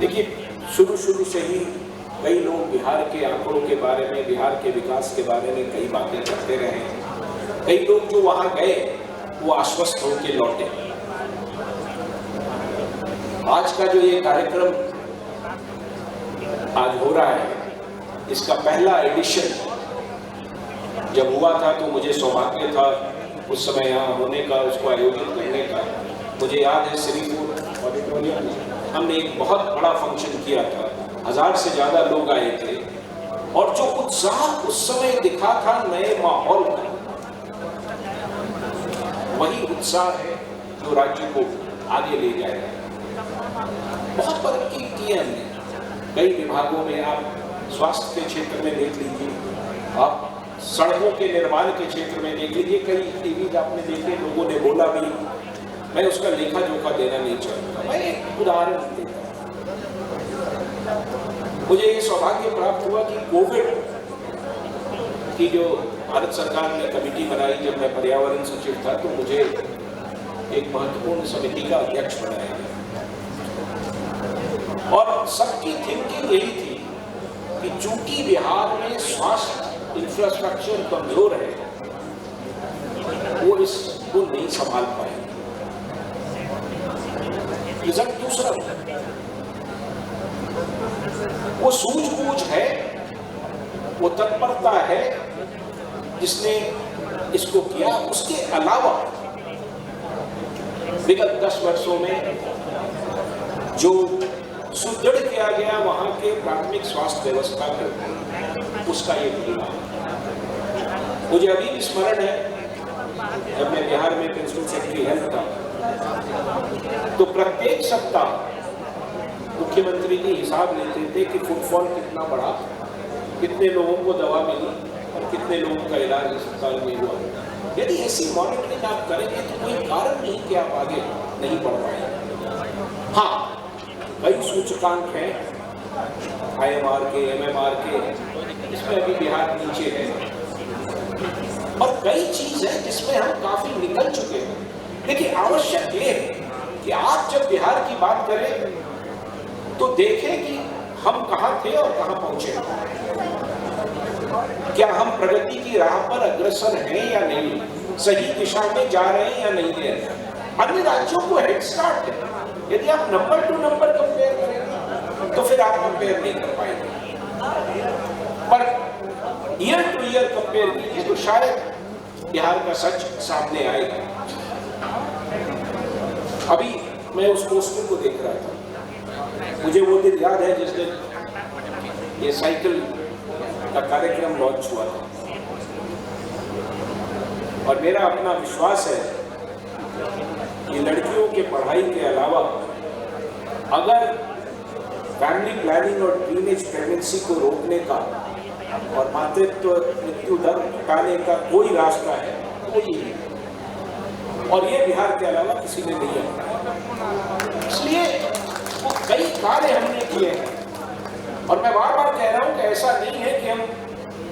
देखिए, शुरू से ही कई लोग बिहार के आंकड़ों के बारे में, बिहार के विकास के बारे में कई बातें करते रहे। कई लोग जो वहां गए वो आश्वस्त होकर लौटे। आज का जो ये कार्यक्रम आज हो रहा है, इसका पहला एडिशन जब हुआ था तो मुझे सौभाग्य था उस समय यहाँ होने का, उसको आयोजित करने का। मुझे याद है श्रीपुर ऑडिटोरियम में हमने एक बहुत बड़ा फंक्शन किया था, 1000 से ज्यादा लोग आए थे, और जो उत्साह उस समय दिखा था नए माहौल का, वही उत्साह है जो राज्य को आगे ले जाएगा। बहुत तरक्की की है हमने कई विभागों में। आप स्वास्थ्य के क्षेत्र में देख लीजिए, आप सड़कों के निर्माण के क्षेत्र में देख लीजिए, कई टीवी आपने देखे, लोगों ने बोला भी, मैं उसका लेखा जोखा देना नहीं चाहता, मैं एक उदाहरण देता हूं। मुझे ये सौभाग्य प्राप्त हुआ कि कोविड की जो भारत सरकार ने कमेटी बनाई, जब मैं पर्यावरण सचिव था तो मुझे एक महत्वपूर्ण समिति का अध्यक्ष बनाया गया, और सबकी थिंकिंग यही थी कि चूंकि बिहार में स्वास्थ्य इंफ्रास्ट्रक्चर कमजोर है, वो इसको नहीं संभाल पाए। रिजल्ट दूसरा, वो सूझबूझ है, वो तत्परता है जिसने इसको किया। उसके अलावा विगत 10 वर्षों में जो सुदृढ़ किया गया वहां के प्राथमिक स्वास्थ्य व्यवस्था को, उसका ये परिणाम। मुझे अभी भी स्मरण है, जब मैं बिहार में प्रिंसिपल सेक्रेटरी हेल्थ था तो प्रत्येक सप्ताह मुख्यमंत्री जी हिसाब लेते थे कि फुटफॉल कितना बढ़ा, कितने लोगों को दवा मिली, कितने लोगों का इलाज अस्पताल में हुआ। यदि ऐसी मॉनिटरिंग आप करेंगे तो कोई कारण नहीं कि आप आगे नहीं बढ़ पाएंगे। हाँ, कई सूचकांक हैं IMR के, MMR के, इसमें अभी बिहार नीचे है, और कई चीज है जिसमें हम काफी निकल चुके हैं। देखिए, आवश्यक ये है कि आप जब बिहार की बात करें तो देखें कि हम कहाँ थे और कहाँ पहुंचे। क्या हम प्रगति की राह पर अग्रसर हैं या नहीं, सही दिशा में जा रहे हैं या नहीं है। अन्य राज्यों को हेड स्टार्ट है। यदि आप नंबर टू नंबर कंपेयर करेंगे तो फिर आप कंपेयर नहीं कर पाएंगे, per year two year compare कीजिए तो शायद बिहार का सच सामने आएगा। अभी मैं उस पोस्टर को देख रहा था, मुझे वो दिन याद है जिस दिन ये साइकिल का कार्यक्रम लॉन्च हुआ था, और मेरा अपना विश्वास है कि लड़कियों के पढ़ाई के अलावा अगर फैमिली प्लानिंग और टीनेज प्रेगनेंसी को रोकने का और मातृत्व मृत्यु दर घटाने का कोई रास्ता है तो ये है, और ये बिहार के अलावा किसी ने नहीं है। इसलिए वो कई कार्य हमने किए हैं, और मैं बार बार कह रहा हूं कि ऐसा नहीं है कि हम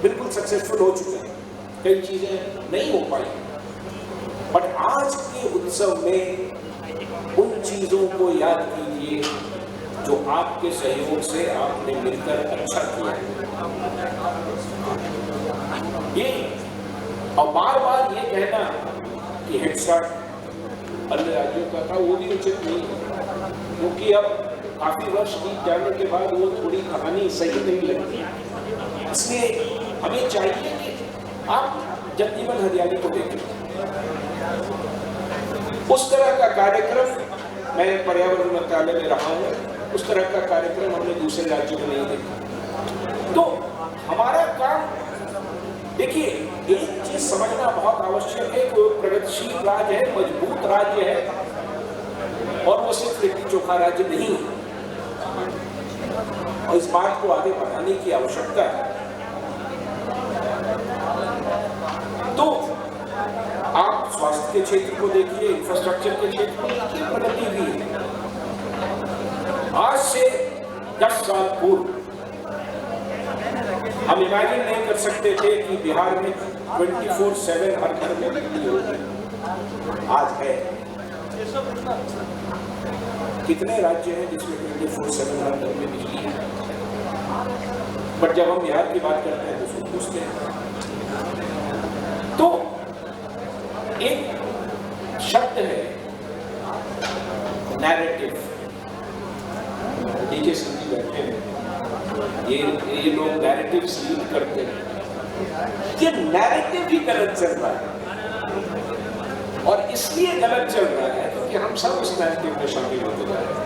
बिल्कुल सक्सेसफुल हो चुके हैं, कई चीजें नहीं हो पाई, बट आज के उत्सव में उन चीजों को याद कीजिए जो आपके सहयोग से आपने मिलकर अच्छा किया ये, और बार बार ये कहना कि हेड स्टार्ट अन्य राज्यों का था वो भी उचित नहीं है, क्योंकि अब काफी वर्ष बीत जाने के बाद वो थोड़ी कहानी सही नहीं लगती। इसलिए हमें चाहिए कि आप जगजीवन हरियाली को देखें। उस तरह का कार्यक्रम मैं पर्यावरण मंत्रालय में रहा हूँ, उस तरह का कार्यक्रम हमने दूसरे राज्यों में नहीं देखा। तो हमारा काम, देखिए, एक चीज समझना बहुत आवश्यक है कि वो प्रगतिशील राज्य है, मजबूत राज्य है, और वो सिर्फ लिट्टी चोखा राज्य नहीं है, और इस बात को आगे बढ़ाने की आवश्यकता है। तो आप स्वास्थ्य के क्षेत्र को देखिए, इंफ्रास्ट्रक्चर के क्षेत्र को देखिए, प्रगति हुई है। आज से 10 साल पूर्व हम इमेजिन नहीं कर सकते थे कि बिहार में 24/7 हर घर में बिजली होगी। आज है। कितने राज्य हैं जिसमें 24/7 हर घर में बिजली है, बट जब हम बिहार की बात करते हैं तो उसको पूछते हैं। तो एक शब्द है नैरेटिव, डीके सिंह जी बैठे हैं, ये लोग नैरेटिव लीड करते हैं। ये नैरेटिव ही गलत चल रहा है, और इसलिए गलत चल रहा है क्योंकि हम सब उस नैरेटिव में शामिल होते जा रहे हैं।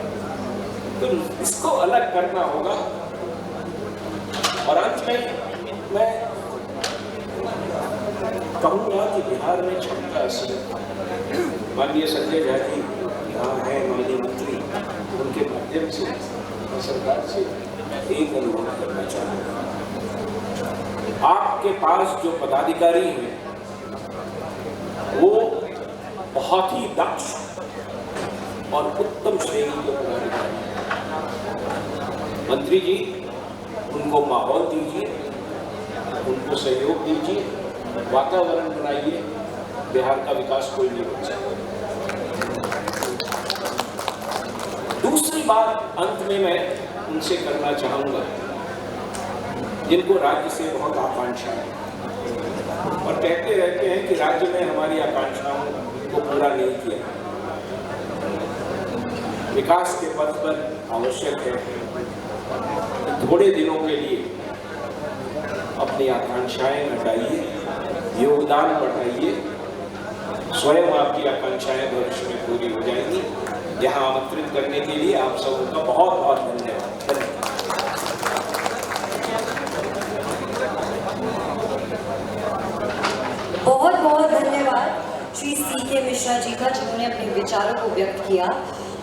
तो इसको अलग करना होगा। और अंत में मैं कहूँगा कि बिहार में क्षमता ऐसी, माननीय संजय झा जी यहाँ हैं, माननीय मंत्री, उनके माध्यम से सरकार से एक अनुरोध करना चाहूँगा। आपके पास जो पदाधिकारी हैं वो बहुत ही दक्ष और उत्तम श्रेणी के पदाधिकारी हैं। मंत्री जी, उनको माहौल दीजिए, उनको सहयोग दीजिए, वातावरण बनाइए, बिहार का विकास कोई नहीं रोक सकता। दूसरी बात अंत में मैं उनसे करना चाहूँगा, जिनको राज्य से बहुत आकांक्षा है और कहते रहते हैं कि राज्य में हमारी आकांक्षाओं को पूरा नहीं किया। विकास के पथ पर आवश्यक है थोड़े दिनों के लिए अपनी आकांक्षाएं हटाइए, योगदान बढ़ाइए, स्वयं आपकी आकांक्षाएं भविष्य में पूरी हो जाएंगी। यहाँ आमंत्रित करने के लिए आप सबका बहुत बहुत धन्यवाद। बहुत बहुत धन्यवाद श्री CK मिश्रा जी का, जिन्होंने अपने विचारों को व्यक्त किया।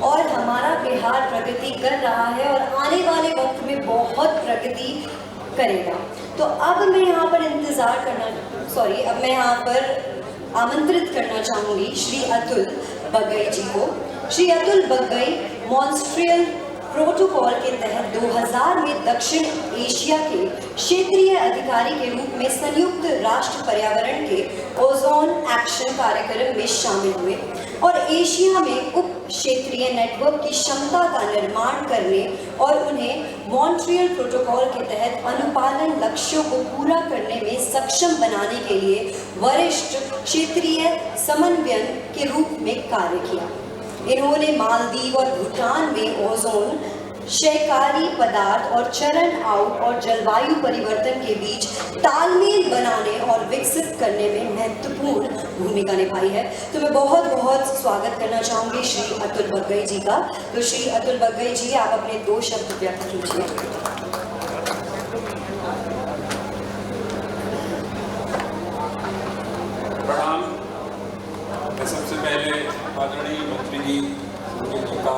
और हमारा बिहार प्रगति कर रहा है और आने वाले वक्त में बहुत प्रगति करेगा। तो अब मैं यहाँ पर अब मैं यहाँ पर आमंत्रित करना चाहूँगी श्री अतुल बग्गई जी को। श्री अतुल बग्गई मॉन्ट्रियल प्रोटोकॉल के तहत 2000 में दक्षिण एशिया के क्षेत्रीय अधिकारी के रूप में संयुक्त राष्ट्र पर्यावरण के ओजोन एक्शन कार्यक्रम में शामिल हुए और एशिया में उप क्षेत्रीय नेटवर्क की क्षमता का निर्माण करने और उन्हें मॉन्ट्रियल प्रोटोकॉल के तहत अनुपालन लक्ष्यों को पूरा करने में सक्षम बनाने के लिए वरिष्ठ क्षेत्रीय समन्वयक के रूप में कार्य किया। इन्होंने मालदीव और भूटान में ओजोन क्षयकारी पदार्थ और चरण आउट और जलवायु परिवर्तन के बीच तालमेल बनाने और विकसित करने में महत्वपूर्ण भूमिका निभाई है। तो मैं बहुत बहुत स्वागत करना चाहूँगी श्री अतुल बग्गई जी का। तो श्री अतुल बग्गई जी, आप अपने 2 शब्द व्यक्त कीजिए। प्रणाम। मैं सबसे पहले आदरणीय मंत्री जी का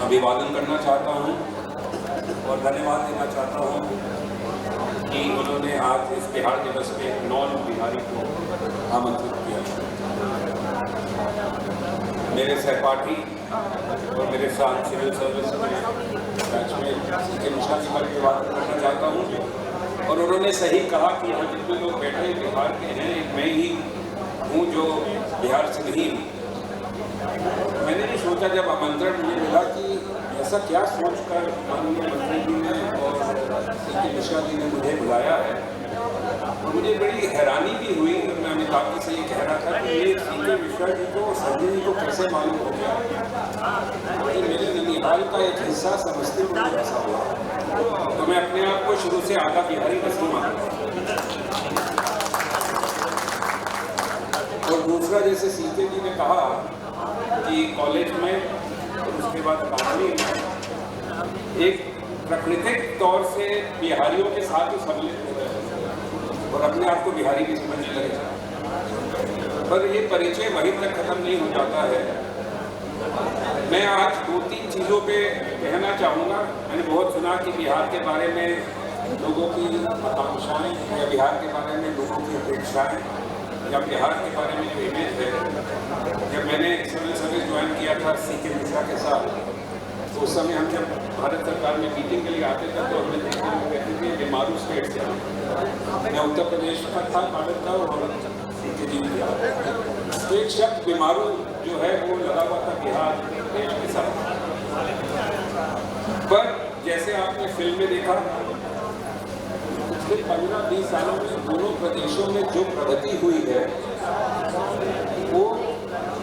अभिवादन करना चाहता हूं और धन्यवाद देना चाहता हूं कि उन्होंने आज इस बिहार दिवस पे नॉन बिहारी को आमंत्रित किया। मेरे सहपाठी और मेरे साथ सिविल सर्विस में बैचमेट के मिश्रा जी का अभिवादन करना चाहता हूं। और उन्होंने सही कहा कि यहाँ जितने लोग बैठे बिहार के हैं, मैं ही हूँ जो बिहार से नहीं हूँ। मैंने नहीं सोचा जब आमंत्रण मुझे मिला कि ऐसा क्या सोचकर माननीय मंत्री जी ने और सी.के. मिश्रा जी ने मुझे बुलाया है। और मुझे बड़ी हैरानी भी हुई। मैं अमिताभ जी से ये कह रहा था कि ये सी.के. मिश्रा जी को संजय जी को कैसे मालूम हो गया। तो मेरे ननिहाल का एक हिस्सा समस्तीपुर में बसा हुआ, तो मैं अपने आप को शुरू से आधा बिहारी नहीं मानता। और दूसरा, जैसे सी.के. जी ने कहा कि कॉलेज में और उसके बाद अकादमी में एक प्राकृतिक तौर से बिहारियों के साथ ही सम्मिलित हो गए और अपने आप को बिहारी भी समझने लगे। पर ये परिचय वहीं तक खत्म नहीं हो जाता है। मैं आज 2-3 चीज़ों पे कहना चाहूँगा। मैंने बहुत सुना कि बिहार के बारे में लोगों की आकांक्षाएँ या बिहार के बारे में लोगों की अपेक्षाएँ या बिहार के बारे में जो इमेज है। जब मैंने सिविल सर्विस ज्वाइन किया था सी.के. मिश्रा के साथ, तो उस समय हम जब भारत सरकार में मीटिंग के लिए आते थे तो हमें देखने में कहते थे बीमारू स्टेट से। मैं उत्तर प्रदेश का था, भारत का, और सी.के. जी भी था। तो एक शब्द बीमारू जो है वो लगा हुआ था बिहार देश के साथ। पर जैसे आपने फिल्म में देखा, पिछले 15-20 सालों में दोनों प्रदेशों में जो प्रगति हुई है वो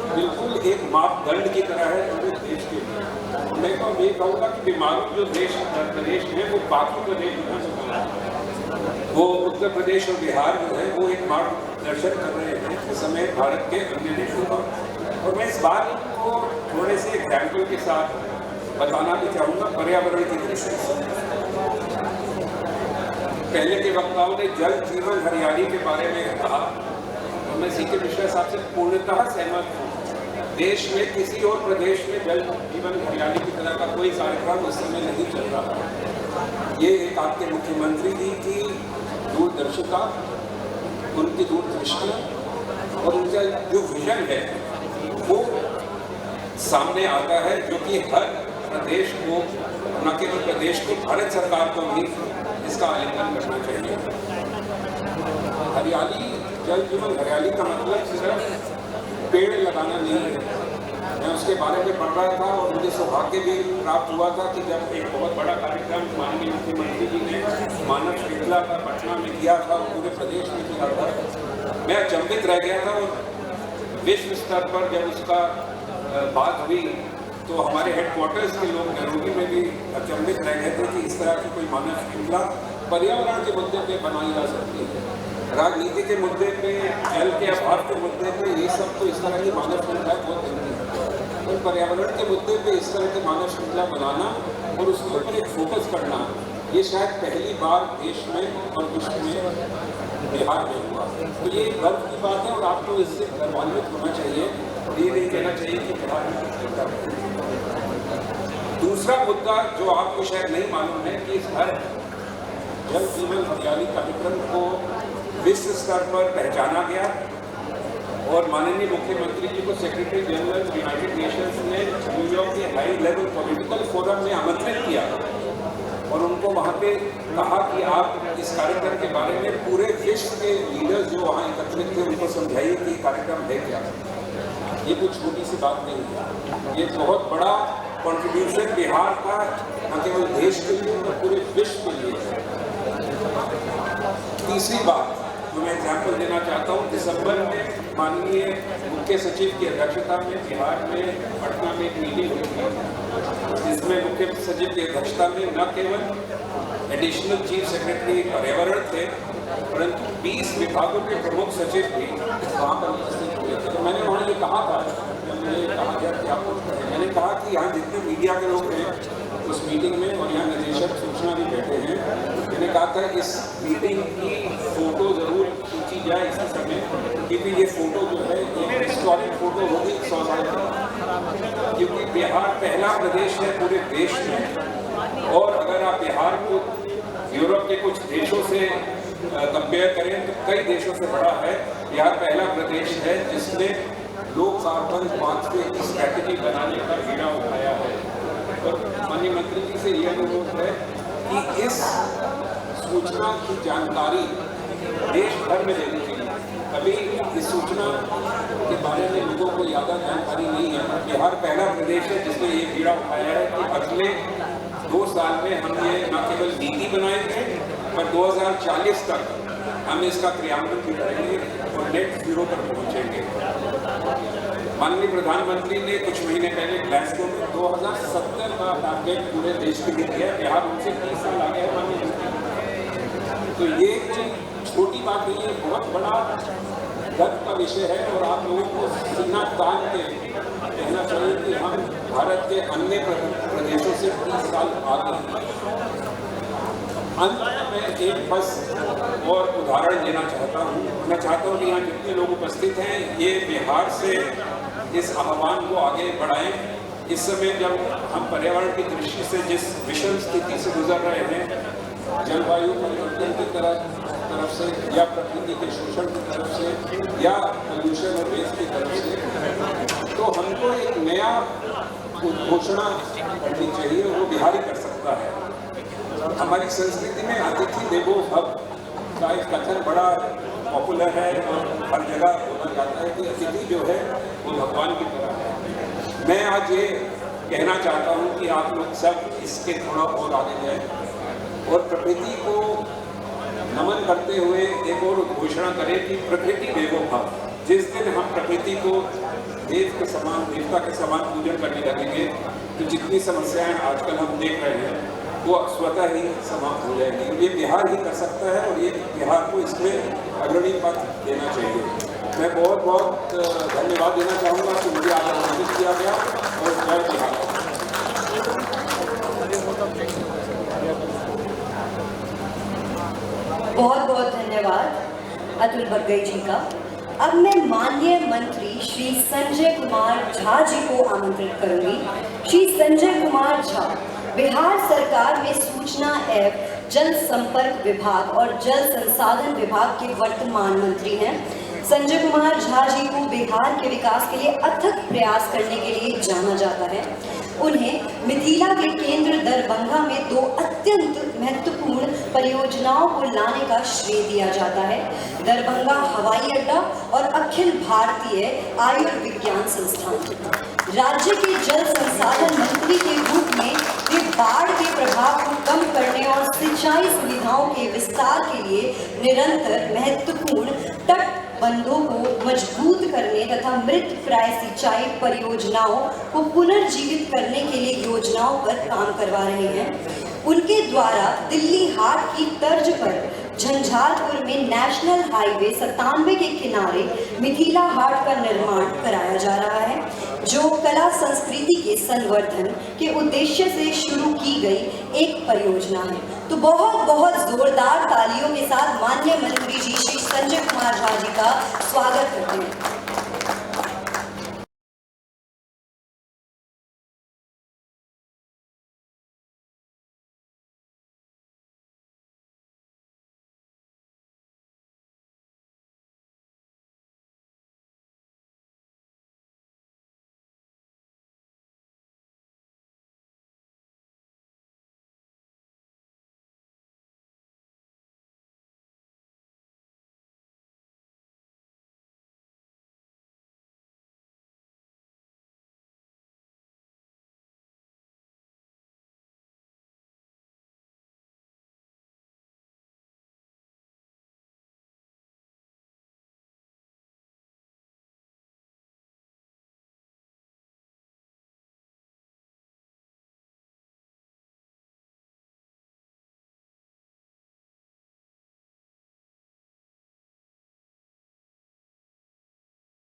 बिल्कुल एक मापदंड की तरह है पूरे देश के लिए। मैं तो ये कहूँगा कि बीमारू जो देश उत्तर प्रदेश है वो बाकी प्रदेश में वो उत्तर प्रदेश और बिहार जो है वो एक मार्गदर्शन कर रहे हैं इस समय भारत के अन्य देशों पर। और मैं इस बात को थोड़े से एग्जाम्पल के साथ बताना भी चाहूँगा पर्यावरण की दृष्टि से। पहले के वक्ताओं ने जल जीवन हरियाली के बारे में कहा और मैं सी.के. मिश्रा साहब से पूर्णतः सहमत हूँ। देश में किसी और प्रदेश में जल जीवन हरियाली की तरह का कोई कार्यक्रम उस समय नहीं चल रहा। ये एक आपके मुख्यमंत्री जी की दूरदर्शिता, उनकी दूरदृष्टि और उनका जो विजन है वो सामने आता है, जो कि हर प्रदेश को, न केवल प्रदेश को, भारत सरकार को भी इसका आलिंगन करना चाहिए। हरियाली, जल जीवन हरियाली का मतलब सिर्फ पेड़ लगाना नहीं है। मैं उसके बारे में पढ़ रहा था और मुझे सौभाग्य भी प्राप्त हुआ था कि जब एक बहुत बड़ा कार्यक्रम माननीय मुख्यमंत्री जी ने मानव श्रृंखला का पटना में किया था और पूरे प्रदेश में किया था, मैं अचंभित रह गया था। और विश्व स्तर पर जब उसका बात हुई तो हमारे हेडक्वार्टर्स के लोग नैरोबी में भी अचंभित रह गए थे कि इस तरह की कोई मानव श्रृंखला पर्यावरण के मुद्दे पे बनाई जा सकती है। राजनीति के मुद्दे पे, जल के अभाव के मुद्दे पे, ये सब तो इस तरह की मानव श्रृंखला बहुत जरूरी है। और पर्यावरण के मुद्दे पे इस तरह की मानव श्रृंखला बनाना और उसके ऊपर एक फोकस करना, ये शायद पहली बार देश में और विश्व में बिहार में हुआ। तो ये गर्व की बात है और आपको इससे गौरवान्वित होना चाहिए और ये नहीं कहना चाहिए कि बिहार में। दूसरा मुद्दा जो आपको शायद नहीं मालूम है कि हर जल जीवन हरियाली कार्यक्रम को विश्व स्तर पर पहचाना गया और माननीय मुख्यमंत्री जी को सेक्रेटरी जनरल यूनाइटेड नेशंस ने न्यूयॉर्क के हाई लेवल पॉलिटिकल फोरम में आमंत्रित किया और उनको वहाँ पे कहा कि आप इस कार्यक्रम के बारे में पूरे विश्व के लीडर्स जो वहाँ एकत्रित थे उनको समझाइए कि कार्यक्रम है क्या। ये कुछ छोटी सी बात नहीं है, ये बहुत बड़ा कंट्रीब्यूशन बिहार का न केवल देश के लिए और पूरे विश्व के लिए है। तीसरी बात जो मैं एग्जाम्पल देना चाहता हूँ, दिसंबर में माननीय मुख्य सचिव की अध्यक्षता में बिहार में पटना में एक मीटिंग हुई थी, जिसमें मुख्य सचिव की अध्यक्षता में न केवल एडिशनल चीफ सेक्रेटरी पर्यावरण थे परंतु 20 विभागों के प्रमुख सचिव भी वहाँ पर उपस्थित हुए थे। तो मैंने वहाँ ये कहा था, जब मुझे कहा गया कि आप मैंने कहा कि यहाँ जितने मीडिया के लोग हैं उस मीटिंग में और यहाँ निदेशक सूचना भी बैठे हैं, मैंने कहा था इस मीटिंग की फोटो जरूर खींची जाए इसी समय, क्योंकि ये फोटो जो है एक हिस्टोरिक फोटो होगी 100 साल की, क्योंकि बिहार पहला प्रदेश है पूरे देश में और अगर आप बिहार को यूरोप के कुछ देशों से कंपेयर करें तो कई देशों से बड़ा है। बिहार पहला प्रदेश है जिसने लो कार्बन पाथवे की स्ट्रैटेजी बनाने का बीड़ा उठाया है और माननीय मंत्री जी से यह अनुरोध है कि इस सूचना की जानकारी देश भर में देनी चाहिए। अभी इस सूचना के बारे में लोगों को ज़्यादा जानकारी नहीं है। बिहार पहला प्रदेश है जिसने ये बीड़ा उठाया है कि अगले 2 साल में हम ये न केवल नीति बनाएंगे पर 2040 तक हम इसका क्रियान्वयन भी करेंगे और नेट जीरो पर पहुंचेंगे। माननीय प्रधानमंत्री ने कुछ महीने पहले ग्लासगो में 2070 का टारगेट पूरे देश के लिए दिया, बिहार उनसे 30 साल आगे है माननीय मंत्री। तो ये कोई छोटी बात नहीं है, बहुत बड़ा गर्व का विषय है और आप लोगों को सीना तान के कहना चाहिए कि हम भारत के अन्य प्रदेशों से 30 साल आगे हैं। अंत में एक बस और उदाहरण देना चाहता हूँ। मैं चाहता हूँ कि यहाँ जितने लोग उपस्थित हैं ये बिहार से इस आह्वान को आगे बढ़ाएं। इस समय जब हम पर्यावरण की दृष्टि से जिस विषम स्थिति से गुजर रहे हैं, जलवायु परिवर्तन की तरफ से या प्रकृति के शोषण की तरफ से या पोल्यूशन और वेस्ट की तरफ से, तो हमको एक नया घोषणा करनी चाहिए, वो बिहार ही कर सकता है। हमारी संस्कृति में अतिथि देवो भव का एक कथन बड़ा पॉपुलर है और हर जगह बोला जाता है कि अतिथि जो है वो भगवान की तरह है। मैं आज ये कहना चाहता हूँ कि आप लोग सब इसके थोड़ा और आगे जाएं और प्रकृति को नमन करते हुए एक और घोषणा करें कि प्रकृति देवो भव। जिस दिन हम प्रकृति को देव के समान, देवता के समान पूजन करने लगेंगे तो जितनी समस्याएं आजकल हम देख रहे हैं वो स्वतः ही समाप्त हो जाएंगी। ये बिहार ही कर सकता है और ये बिहार को इसमें अग्रणी पद देना चाहिए। मैं बहुत बहुत धन्यवाद देना चाहूँगा कि मुझे आज आमंत्रित किया गया और जय बिहार। बहुत बहुत धन्यवाद अतुल बग्गई जी का। अब मैं माननीय मंत्री श्री संजय कुमार झा जी को आमंत्रित करूंगी। श्री संजय कुमार झा बिहार सरकार में सूचना एवं जल संपर्क विभाग और जल संसाधन विभाग के वर्तमान मंत्री हैं। संजय कुमार झा जी को बिहार के विकास के लिए अथक प्रयास करने के लिए जाना जाता है। उन्हें मिथिला के केंद्र दरभंगा में 2 अत्यंत महत्वपूर्ण परियोजनाओं को लाने का श्रेय दिया जाता है, दरभंगा हवाई अड्डा और अखिल भारतीय आयुर्विज्ञान संस्थान। राज्य के जल संसाधन मंत्री के रूप में वे बाढ़ के प्रभाव को कम करने और सिंचाई सुविधाओं के विस्तार के लिए निरंतर महत्वपूर्ण तटबंधों को मजबूत करने तथा मृत प्राय सिंचाई परियोजनाओं को पुनर्जीवित करने के लिए योजनाओं पर काम करवा रहे हैं। उनके द्वारा दिल्ली हाट की तर्ज पर झंझारपुर में नेशनल हाईवे 97 के किनारे मिथिला हाट का निर्माण कराया जा रहा है, जो कला संस्कृति के संवर्धन के उद्देश्य से शुरू की गई एक परियोजना है। तो बहुत बहुत जोरदार तालियों के साथ माननीय मंत्री जी श्री संजय कुमार झा जी का स्वागत करते हैं।